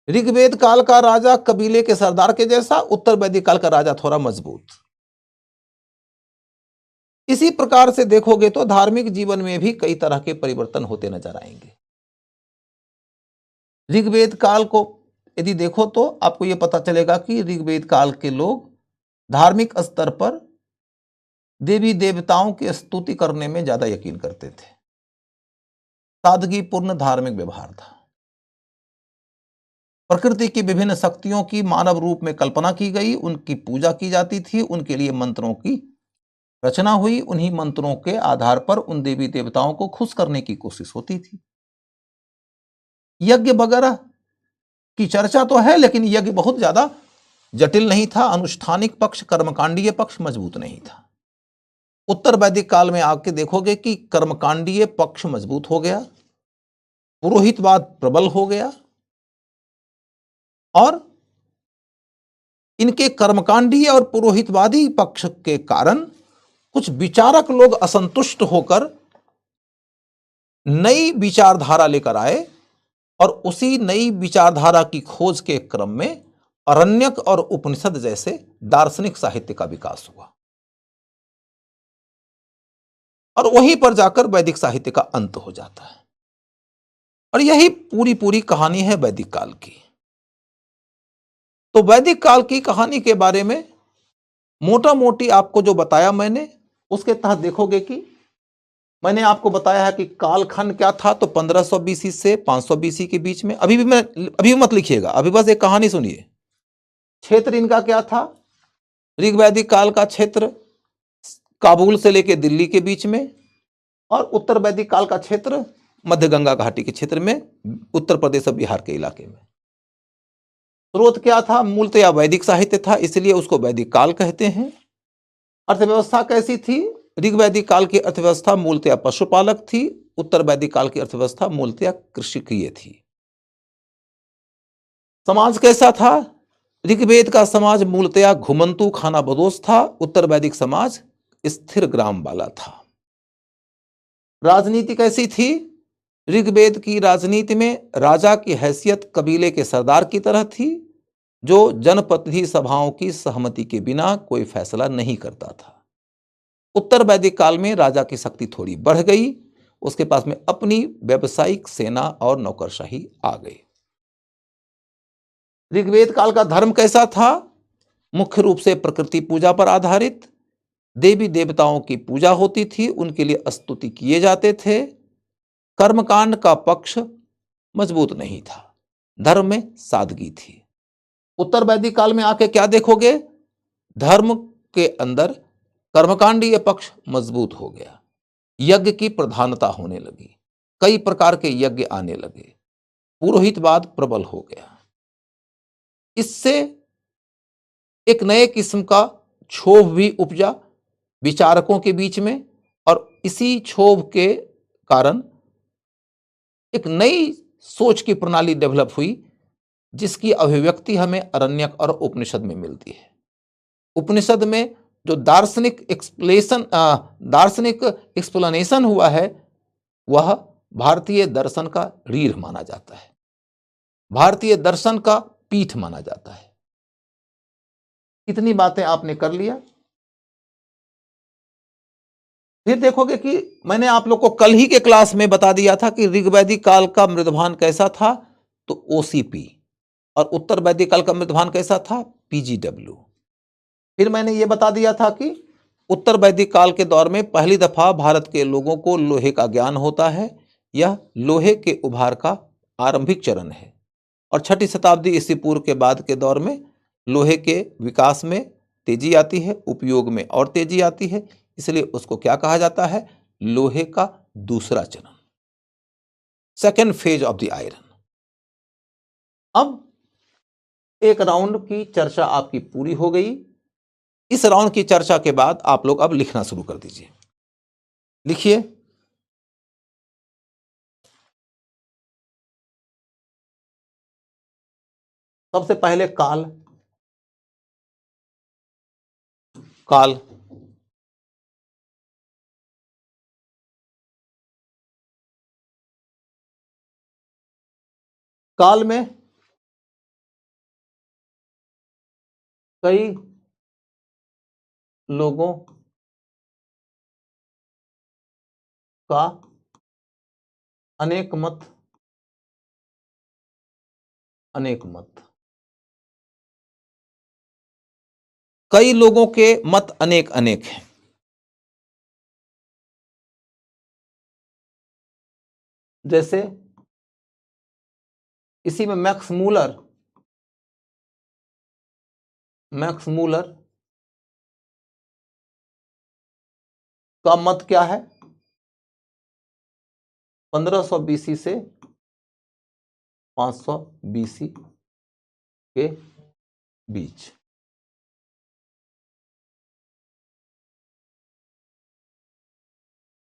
ऋग्वेद काल का राजा कबीले के सरदार के जैसा, उत्तर वैदिक काल का राजा थोड़ा मजबूत। इसी प्रकार से देखोगे तो धार्मिक जीवन में भी कई तरह के परिवर्तन होते नजर आएंगे। ऋग्वेद काल को यदि देखो तो आपको यह पता चलेगा कि ऋग्वेद काल के लोग धार्मिक स्तर पर देवी देवताओं की स्तुति करने में ज्यादा यकीन करते थे। सादगीपूर्ण धार्मिक व्यवहार था। प्रकृति की विभिन्न शक्तियों की मानव रूप में कल्पना की गई, उनकी पूजा की जाती थी, उनके लिए मंत्रों की रचना हुई, उन्हीं मंत्रों के आधार पर उन देवी देवताओं को खुश करने की कोशिश होती थी। यज्ञ वगैरह की चर्चा तो है, लेकिन यज्ञ बहुत ज्यादा जटिल नहीं था। अनुष्ठानिक पक्ष, कर्मकांडीय पक्ष मजबूत नहीं था। उत्तर वैदिक काल में आके देखोगे कि कर्मकांडीय पक्ष मजबूत हो गया, पुरोहितवाद प्रबल हो गया, और इनके कर्मकांडीय और पुरोहितवादी पक्ष के कारण कुछ विचारक लोग असंतुष्ट होकर नई विचारधारा लेकर आए, और उसी नई विचारधारा की खोज के क्रम में अरण्यक और उपनिषद जैसे दार्शनिक साहित्य का विकास हुआ, और वहीं पर जाकर वैदिक साहित्य का अंत हो जाता है। और यही पूरी पूरी कहानी है वैदिक काल की। तो वैदिक काल की कहानी के बारे में मोटा मोटी आपको जो बताया मैंने, उसके तहत देखोगे कि मैंने आपको बताया है कि कालखंड क्या था, तो 1500 बीसी से 500 बीसी के बीच में। अभी भी मत लिखिएगा, अभी बस एक कहानी सुनिए। क्षेत्र इनका क्या था? ऋग्वैदिक काल का क्षेत्र काबुल से लेकर दिल्ली के बीच में, और उत्तर वैदिक काल का क्षेत्र मध्य गंगा घाटी के क्षेत्र में, उत्तर प्रदेश और बिहार के इलाके में। स्रोत क्या था? मूलतः वैदिक साहित्य था, इसलिए उसको वैदिक काल कहते हैं। अर्थव्यवस्था कैसी थी? ऋग्वैदिक काल की अर्थव्यवस्था मूलतः पशुपालक थी, उत्तर वैदिक काल की अर्थव्यवस्था मूलतः कृषिकीय थी। समाज कैसा था? ऋग्वेद का समाज मूलतः घुमंतु खाना बदोश था, उत्तर वैदिक समाज स्थिर ग्राम वाला था। राजनीति कैसी थी? ऋग्वेद की राजनीति में राजा की हैसियत कबीले के सरदार की तरह थी, जो जनप्रतिनिधि सभाओं की सहमति के बिना कोई फैसला नहीं करता था। उत्तर वैदिक काल में राजा की शक्ति थोड़ी बढ़ गई, उसके पास में अपनी व्यावसायिक सेना और नौकरशाही आ गई। ऋग्वेद काल का धर्म कैसा था? मुख्य रूप से प्रकृति पूजा पर आधारित, देवी देवताओं की पूजा होती थी, उनके लिए स्तुति किए जाते थे। कर्मकांड का पक्ष मजबूत नहीं था, धर्म में सादगी थी। उत्तर वैदिक काल में आके क्या देखोगे? धर्म के अंदर कर्मकांडीय पक्ष मजबूत हो गया, यज्ञ की प्रधानता होने लगी, कई प्रकार के यज्ञ आने लगे, पुरोहितवाद प्रबल हो गया। इससे एक नए किस्म का क्षोभ भी उपजा विचारकों के बीच में, और इसी क्षोभ के कारण एक नई सोच की प्रणाली डेवलप हुई, जिसकी अभिव्यक्ति हमें अरण्यक और उपनिषद में मिलती है। उपनिषद में जो दार्शनिक एक्सप्लेनेशन हुआ है, वह भारतीय दर्शन का रीढ़ माना जाता है, भारतीय दर्शन का पीठ माना जाता है। इतनी बातें आपने कर लिया। फिर देखोगे कि मैंने आप लोग को कल ही के क्लास में बता दिया था कि ऋग्वैदिक काल का मृदभान कैसा था, तो ओसीपी, और उत्तर वैदिक काल का मृदभान कैसा था? पीजीडब्ल्यू। फिर मैंने ये बता दिया था कि उत्तर वैदिक काल के दौर में पहली दफा भारत के लोगों को लोहे का ज्ञान होता है, यह लोहे के उभार का आरंभिक चरण है, और 6ठी शताब्दी ईस्वी पूर्व के बाद के दौर में लोहे के विकास में तेजी आती है, उपयोग में और तेजी आती है, इसलिए उसको क्या कहा जाता है? लोहे का दूसरा चरण, second phase of the iron. अब एक राउंड की चर्चा आपकी पूरी हो गई। इस राउंड की चर्चा के बाद आप लोग अब लिखना शुरू कर दीजिए। लिखिए। सबसे पहले काल। काल काल में कई लोगों का अनेक मत, अनेक मत। कई लोगों के मत अनेक अनेक हैं। जैसे इसी में मैक्स मूलर का मत क्या है? 1500 बीसी से 500 बीसी के बीच।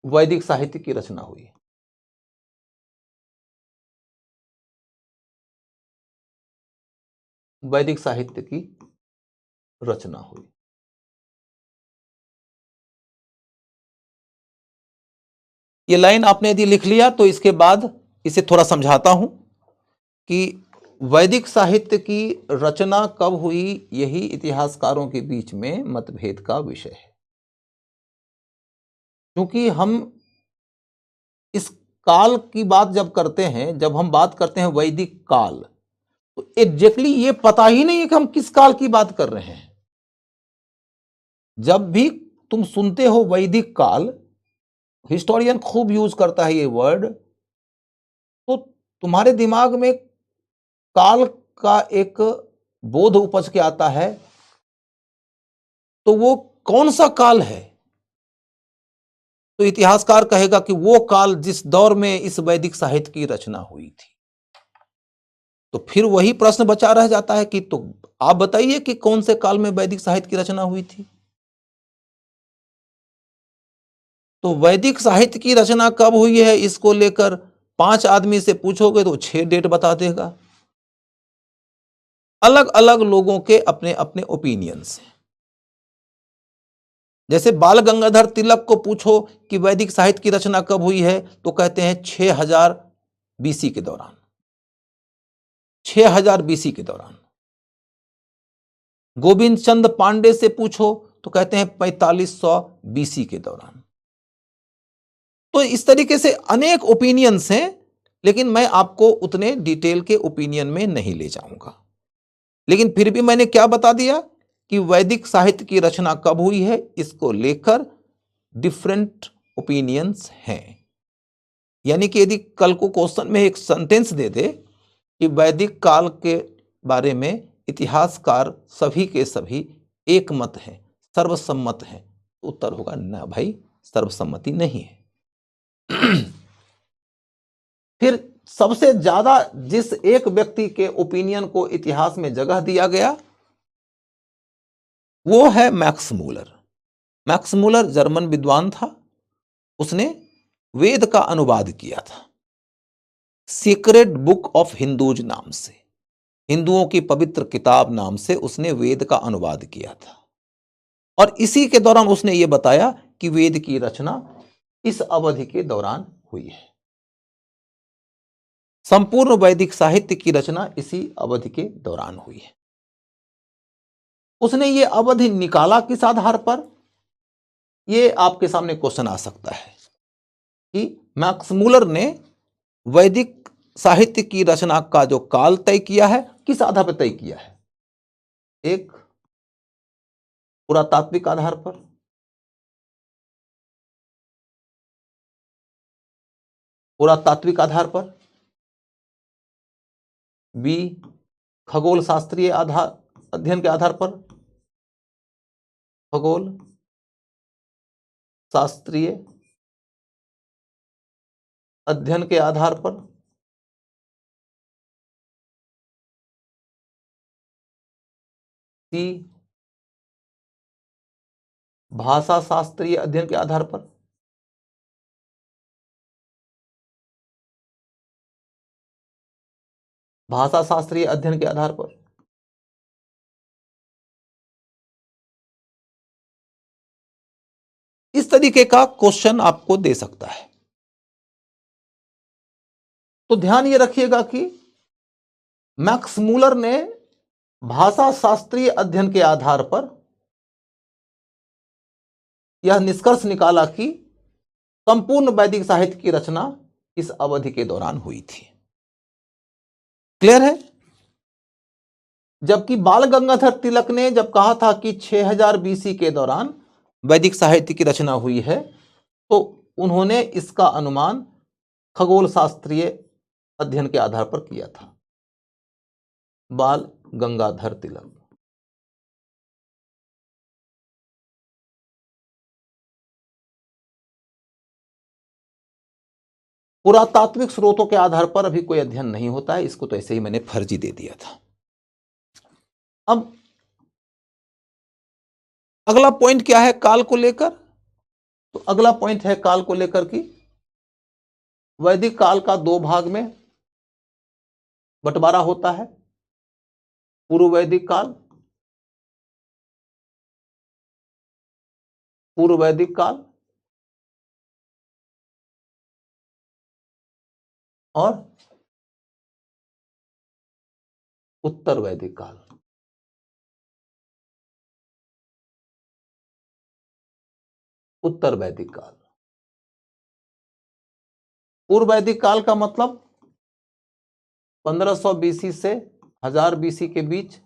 वैदिक साहित्य की रचना हुई। वैदिक साहित्य की रचना हुई। ये लाइन आपने यदि लिख लिया तो इसके बाद इसे थोड़ा समझाता हूं कि वैदिक साहित्य की रचना कब हुई, यही इतिहासकारों के बीच में मतभेद का विषय है। क्योंकि हम इस काल की बात जब करते हैं, जब हम बात करते हैं वैदिक काल, तो एग्जैक्टली ये पता ही नहीं है कि हम किस काल की बात कर रहे हैं। जब भी तुम सुनते हो वैदिक काल, हिस्टोरियन खूब यूज करता है ये वर्ड, तो तुम्हारे दिमाग में काल का एक बोध उपज के आता है। तो वो कौन सा काल है? तो इतिहासकार कहेगा कि वो काल जिस दौर में इस वैदिक साहित्य की रचना हुई थी। तो फिर वही प्रश्न बचा रह जाता है कि तो आप बताइए कि कौन से काल में वैदिक साहित्य की रचना हुई थी। तो वैदिक साहित्य की रचना कब हुई है, इसको लेकर 5 आदमी से पूछोगे तो 6 डेट बता देगा। अलग अलग लोगों के अपने अपने ओपिनियंस हैं। जैसे बाल गंगाधर तिलक को पूछो कि वैदिक साहित्य की रचना कब हुई है, तो कहते हैं 6000 बीसी के दौरान। 6000 बीसी के दौरान। गोविंद चंद पांडे से पूछो तो कहते हैं 4500 बीसी के दौरान। तो इस तरीके से अनेक ओपिनियंस हैं, लेकिन मैं आपको उतने डिटेल के ओपिनियन में नहीं ले जाऊंगा। लेकिन फिर भी मैंने क्या बता दिया कि वैदिक साहित्य की रचना कब हुई है, इसको लेकर डिफरेंट ओपिनियंस हैं। यानी कि यदि कल को क्वेश्चन में एक सेंटेंस दे दे कि वैदिक काल के बारे में इतिहासकार सभी के सभी एक मत हैं, सर्वसम्मत हैं, तो उत्तर होगा ना भाई, सर्वसम्मति नहीं है। फिर सबसे ज्यादा जिस एक व्यक्ति के ओपिनियन को इतिहास में जगह दिया गया, वो है Max Muller. Max Muller German विद्वान था। उसने वेद का अनुवाद किया था सीक्रेट बुक ऑफ हिंदूज नाम से, हिंदुओं की पवित्र किताब नाम से उसने वेद का अनुवाद किया था। और इसी के दौरान उसने ये बताया कि वेद की रचना इस अवधि के दौरान हुई है। संपूर्ण वैदिक साहित्य की रचना इसी अवधि के दौरान हुई है। उसने ये अवधि निकाला किस आधार पर? ये आपके सामने क्वेश्चन आ सकता है कि मैक्स मूलर ने वैदिक साहित्य की रचना का जो काल तय किया है, किस आधार पर तय किया है? एक, पुरातात्विक आधार पर। पुरातात्विक आधार पर। बी, खगोल शास्त्रीय आधार अध्ययन के आधार पर। खगोल शास्त्रीय अध्ययन के आधार पर। सी, भाषा शास्त्रीय अध्ययन के आधार पर। भाषा शास्त्रीय अध्ययन के आधार पर। इस तरीके का क्वेश्चन आपको दे सकता है। तो ध्यान ये रखिएगा कि मैक्स मूलर ने भाषा शास्त्रीय अध्ययन के आधार पर यह निष्कर्ष निकाला कि संपूर्ण वैदिक साहित्य की रचना इस अवधि के दौरान हुई थी। क्लियर है? जबकि बाल गंगाधर तिलक ने जब कहा था कि 6000 बीसी के दौरान वैदिक साहित्य की रचना हुई है, तो उन्होंने इसका अनुमान खगोल शास्त्रीय अध्ययन के आधार पर किया था। बाल गंगाधर तिलक। पुरातात्विक स्रोतों के आधार पर अभी कोई अध्ययन नहीं होता है, इसको तो ऐसे ही मैंने फर्जी दे दिया था। अब अगला पॉइंट क्या है काल को लेकर? तो अगला पॉइंट है काल को लेकर कि वैदिक काल का दो भाग में बंटवारा होता है, पूर्व वैदिक काल, पूर्व वैदिक काल और उत्तर वैदिक काल। उत्तर वैदिक काल, पूर्व वैदिक काल का मतलब 1500 बीसी से 1000 बीसी के बीच।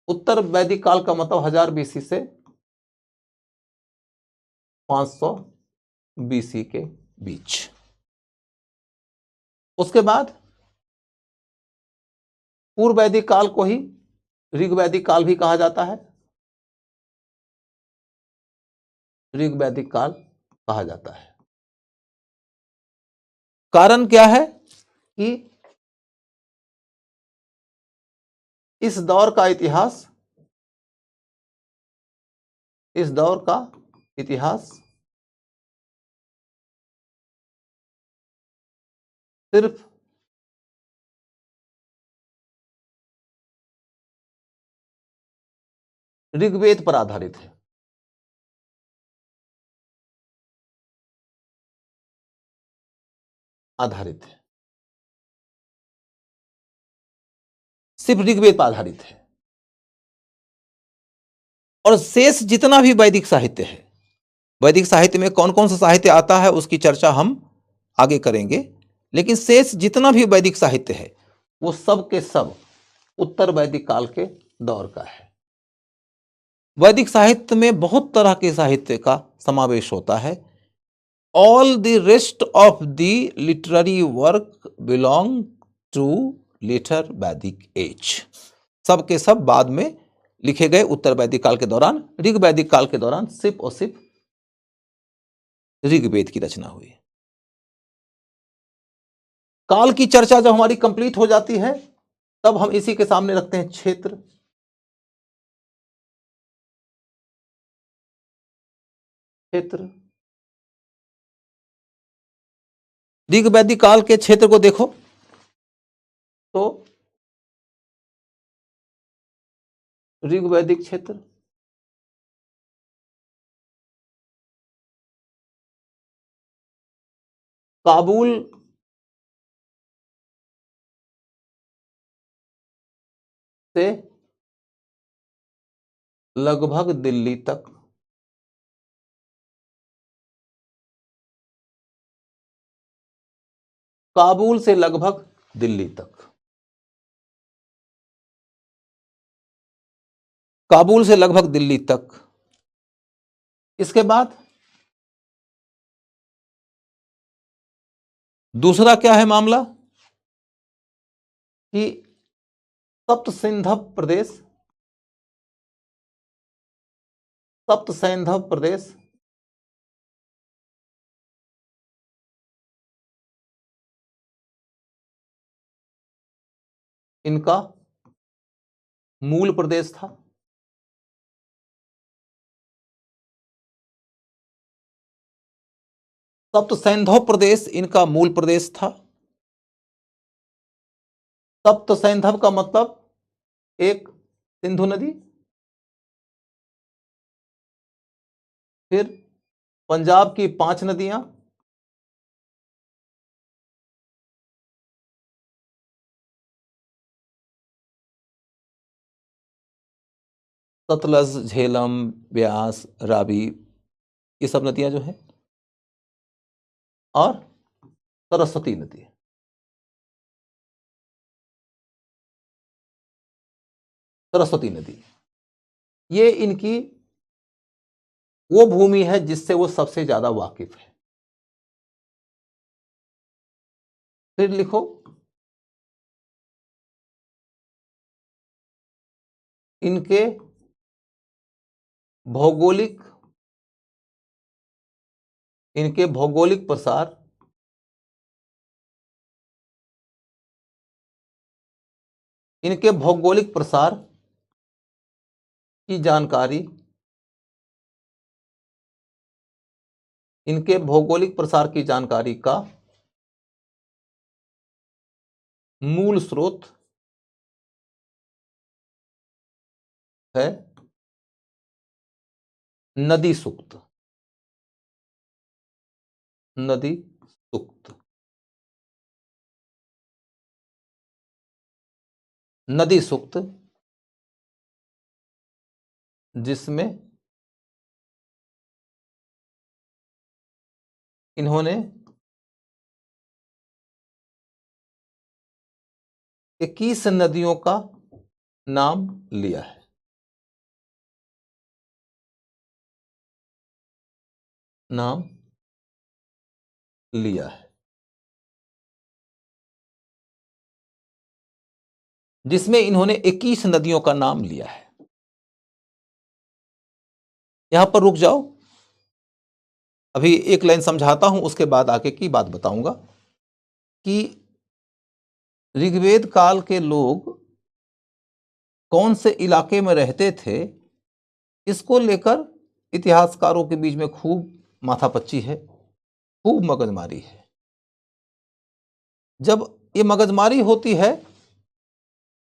उत्तर वैदिक काल का मतलब 1000 बीसी से 500 बीसी के बीच। उसके बाद पूर्व वैदिक काल को ही ऋग वैदिक काल भी कहा जाता है, ऋग वैदिक काल कहा जाता है। कारण क्या है कि इस दौर का इतिहास, इस दौर का इतिहास सिर्फ ऋग्वेद पर आधारित है। आधारित है, सिर्फ ऋग्वेद पर आधारित है। और शेष जितना भी वैदिक साहित्य है, वैदिक साहित्य में कौन कौन सा साहित्य आता है उसकी चर्चा हम आगे करेंगे, लेकिन शेष जितना भी वैदिक साहित्य है वो सब के सब उत्तर वैदिक काल के दौर का है। वैदिक साहित्य में बहुत तरह के साहित्य का समावेश होता है। All the rest of the literary work belong to later Vedic age. सब के सब बाद में लिखे गए उत्तर वैदिक काल के दौरान। ऋग वैदिक काल के दौरान सिर्फ और सिर्फ ऋग्वेद की रचना हुई। काल की चर्चा जब हमारी कंप्लीट हो जाती है तब हम इसी के सामने रखते हैं क्षेत्र। क्षेत्र, ऋग वैदिक काल के क्षेत्र को देखो तो ऋग वैदिक क्षेत्र काबुल से लगभग दिल्ली तक, काबुल से लगभग दिल्ली तक, काबुल से लगभग दिल्ली तक। इसके बाद दूसरा क्या है मामला कि सप्त सैंधव प्रदेश, सप्त सैंधव प्रदेश इनका मूल प्रदेश था। सप्त सैंधव प्रदेश इनका मूल प्रदेश था। सप्त सैंधव का मतलब एक सिंधु नदी, फिर पंजाब की 5 नदियां, सतलज, झेलम, ब्यास, रावी, ये सब नदियां जो हैं, और सरस्वती नदी। सरस्वती नदी ये इनकी वो भूमि है जिससे वो सबसे ज्यादा वाकिफ है। फिर लिखो इनके भौगोलिक, इनके भौगोलिक प्रसार इनके भौगोलिक प्रसार की जानकारी, इनके भौगोलिक प्रसार की जानकारी का मूल स्रोत है नदी सूक्त। नदी सूक्त, नदी सूक्त जिसमें इन्होंने 21 नदियों का नाम लिया है। नाम लिया है, जिसमें इन्होंने 21 नदियों का नाम लिया है। यहां पर रुक जाओ, अभी एक लाइन समझाता हूं, उसके बाद आगे की बात बताऊंगा कि ऋग्वेद काल के लोग कौन से इलाके में रहते थे, इसको लेकर इतिहासकारों के बीच में खूब माथापच्ची है, खूब मगजमारी है। जब ये मगजमारी होती है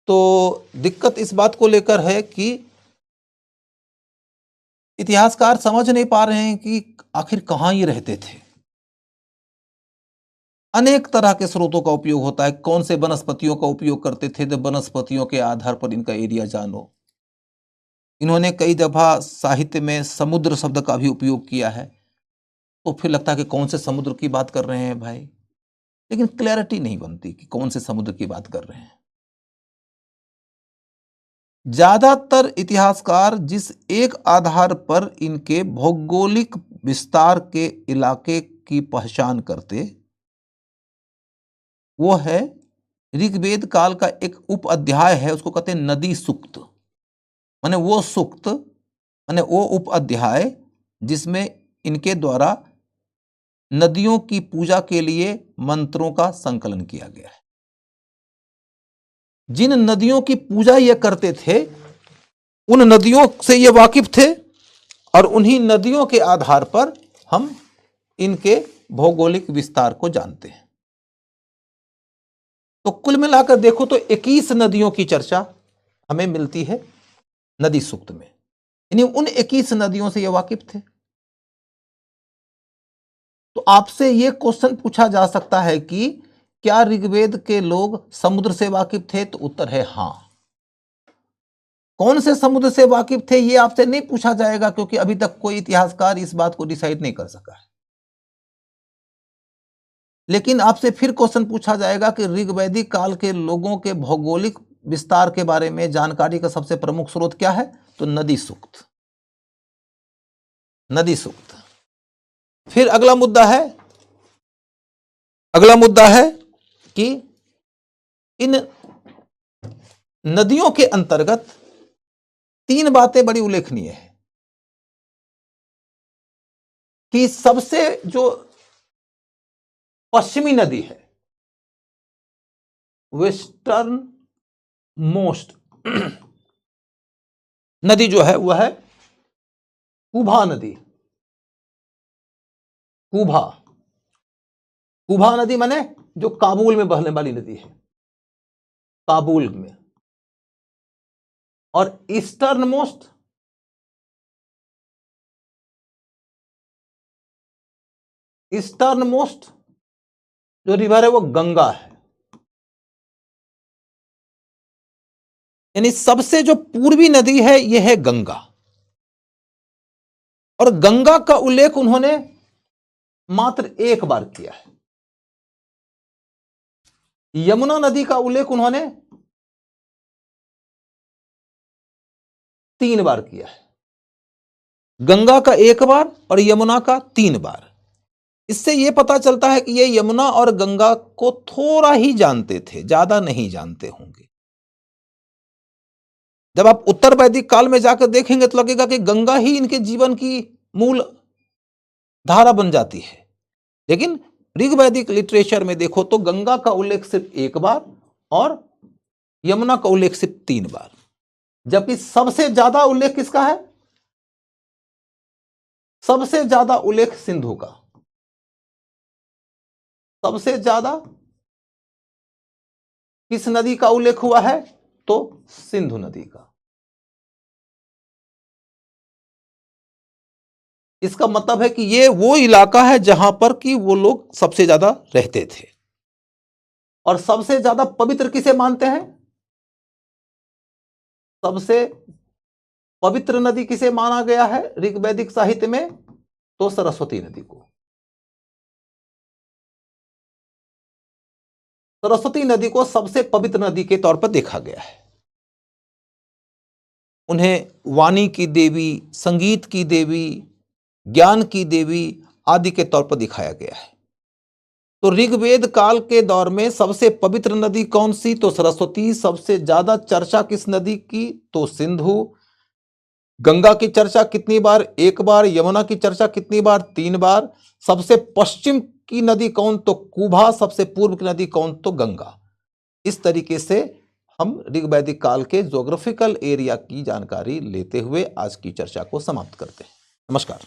तो दिक्कत इस बात को लेकर है कि इतिहासकार समझ नहीं पा रहे हैं कि आखिर कहां ये रहते थे। अनेक तरह के स्रोतों का उपयोग होता है, कौन से वनस्पतियों का उपयोग करते थे, तो वनस्पतियों के आधार पर इनका एरिया जानो। इन्होंने कई दफा साहित्य में समुद्र शब्द का भी उपयोग किया है, तो फिर लगता है कि कौन से समुद्र की बात कर रहे हैं भाई, लेकिन क्लैरिटी नहीं बनती कि कौन से समुद्र की बात कर रहे हैं। ज्यादातर इतिहासकार जिस एक आधार पर इनके भौगोलिक विस्तार के इलाके की पहचान करते, वो है ऋग्वेद काल का एक उप अध्याय है, उसको कहते हैं नदी सूक्त। माने वो सूक्त, माने वो उप अध्याय जिसमें इनके द्वारा नदियों की पूजा के लिए मंत्रों का संकलन किया गया है। जिन नदियों की पूजा ये करते थे, उन नदियों से ये वाकिफ थे, और उन्हीं नदियों के आधार पर हम इनके भौगोलिक विस्तार को जानते हैं। तो कुल मिलाकर देखो तो 21 नदियों की चर्चा हमें मिलती है नदी सूक्त में, यानी उन 21 नदियों से ये वाकिफ थे। तो आपसे यह क्वेश्चन पूछा जा सकता है कि क्या ऋग्वेद के लोग समुद्र से वाकिफ थे, तो उत्तर है हां। कौन से समुद्र से वाकिफ थे यह आपसे नहीं पूछा जाएगा, क्योंकि अभी तक कोई इतिहासकार इस बात को डिसाइड नहीं कर सका है। लेकिन आपसे फिर क्वेश्चन पूछा जाएगा कि ऋग्वैदिक काल के लोगों के भौगोलिक विस्तार के बारे में जानकारी का सबसे प्रमुख स्रोत क्या है, तो नदी सूक्त। नदी सूक्त। फिर अगला मुद्दा है कि इन नदियों के अंतर्गत 3 बातें बड़ी उल्लेखनीय है कि सबसे जो पश्चिमी नदी है, वेस्टर्न मोस्ट नदी जो है वह है कुभा नदी। कुभा नदी माने जो काबुल में बहने वाली नदी है, काबुल में। और ईस्टर्न मोस्ट जो रिवर है वो गंगा है। यानी सबसे जो पूर्वी नदी है यह है गंगा, और गंगा का उल्लेख उन्होंने मात्र एक बार किया है। यमुना नदी का उल्लेख उन्होंने 3 बार किया है। गंगा का 1 बार और यमुना का 3 बार। इससे यह पता चलता है कि ये यमुना और गंगा को थोड़ा ही जानते थे, ज्यादा नहीं जानते होंगे। जब आप उत्तर वैदिक काल में जाकर देखेंगे तो लगेगा कि गंगा ही इनके जीवन की मूल धारा बन जाती है। लेकिन ऋग्वैदिक लिटरेचर में देखो तो गंगा का उल्लेख सिर्फ 1 बार और यमुना का उल्लेख सिर्फ 3 बार, जबकि सबसे ज्यादा उल्लेख किसका है? सबसे ज्यादा उल्लेख सिंधु का। सबसे ज्यादा किस नदी का उल्लेख हुआ है? तो सिंधु नदी का। इसका मतलब है कि ये वो इलाका है जहां पर कि वो लोग सबसे ज्यादा रहते थे। और सबसे ज्यादा पवित्र किसे मानते हैं? सबसे पवित्र नदी किसे माना गया है ऋग्वैदिक साहित्य में? तो सरस्वती नदी को। सरस्वती नदी को सबसे पवित्र नदी के तौर पर देखा गया है। उन्हें वाणी की देवी, संगीत की देवी, ज्ञान की देवी आदि के तौर पर दिखाया गया है। तो ऋग्वेद काल के दौर में सबसे पवित्र नदी कौन सी? तो सरस्वती। सबसे ज्यादा चर्चा किस नदी की? तो सिंधु। गंगा की चर्चा कितनी बार? 1 बार। यमुना की चर्चा कितनी बार? 3 बार। सबसे पश्चिम की नदी कौन? तो कुभा। सबसे पूर्व की नदी कौन? तो गंगा। इस तरीके से हम ऋग्वैदिक काल के ज्योग्राफिकल एरिया की जानकारी लेते हुए आज की चर्चा को समाप्त करते हैं। नमस्कार।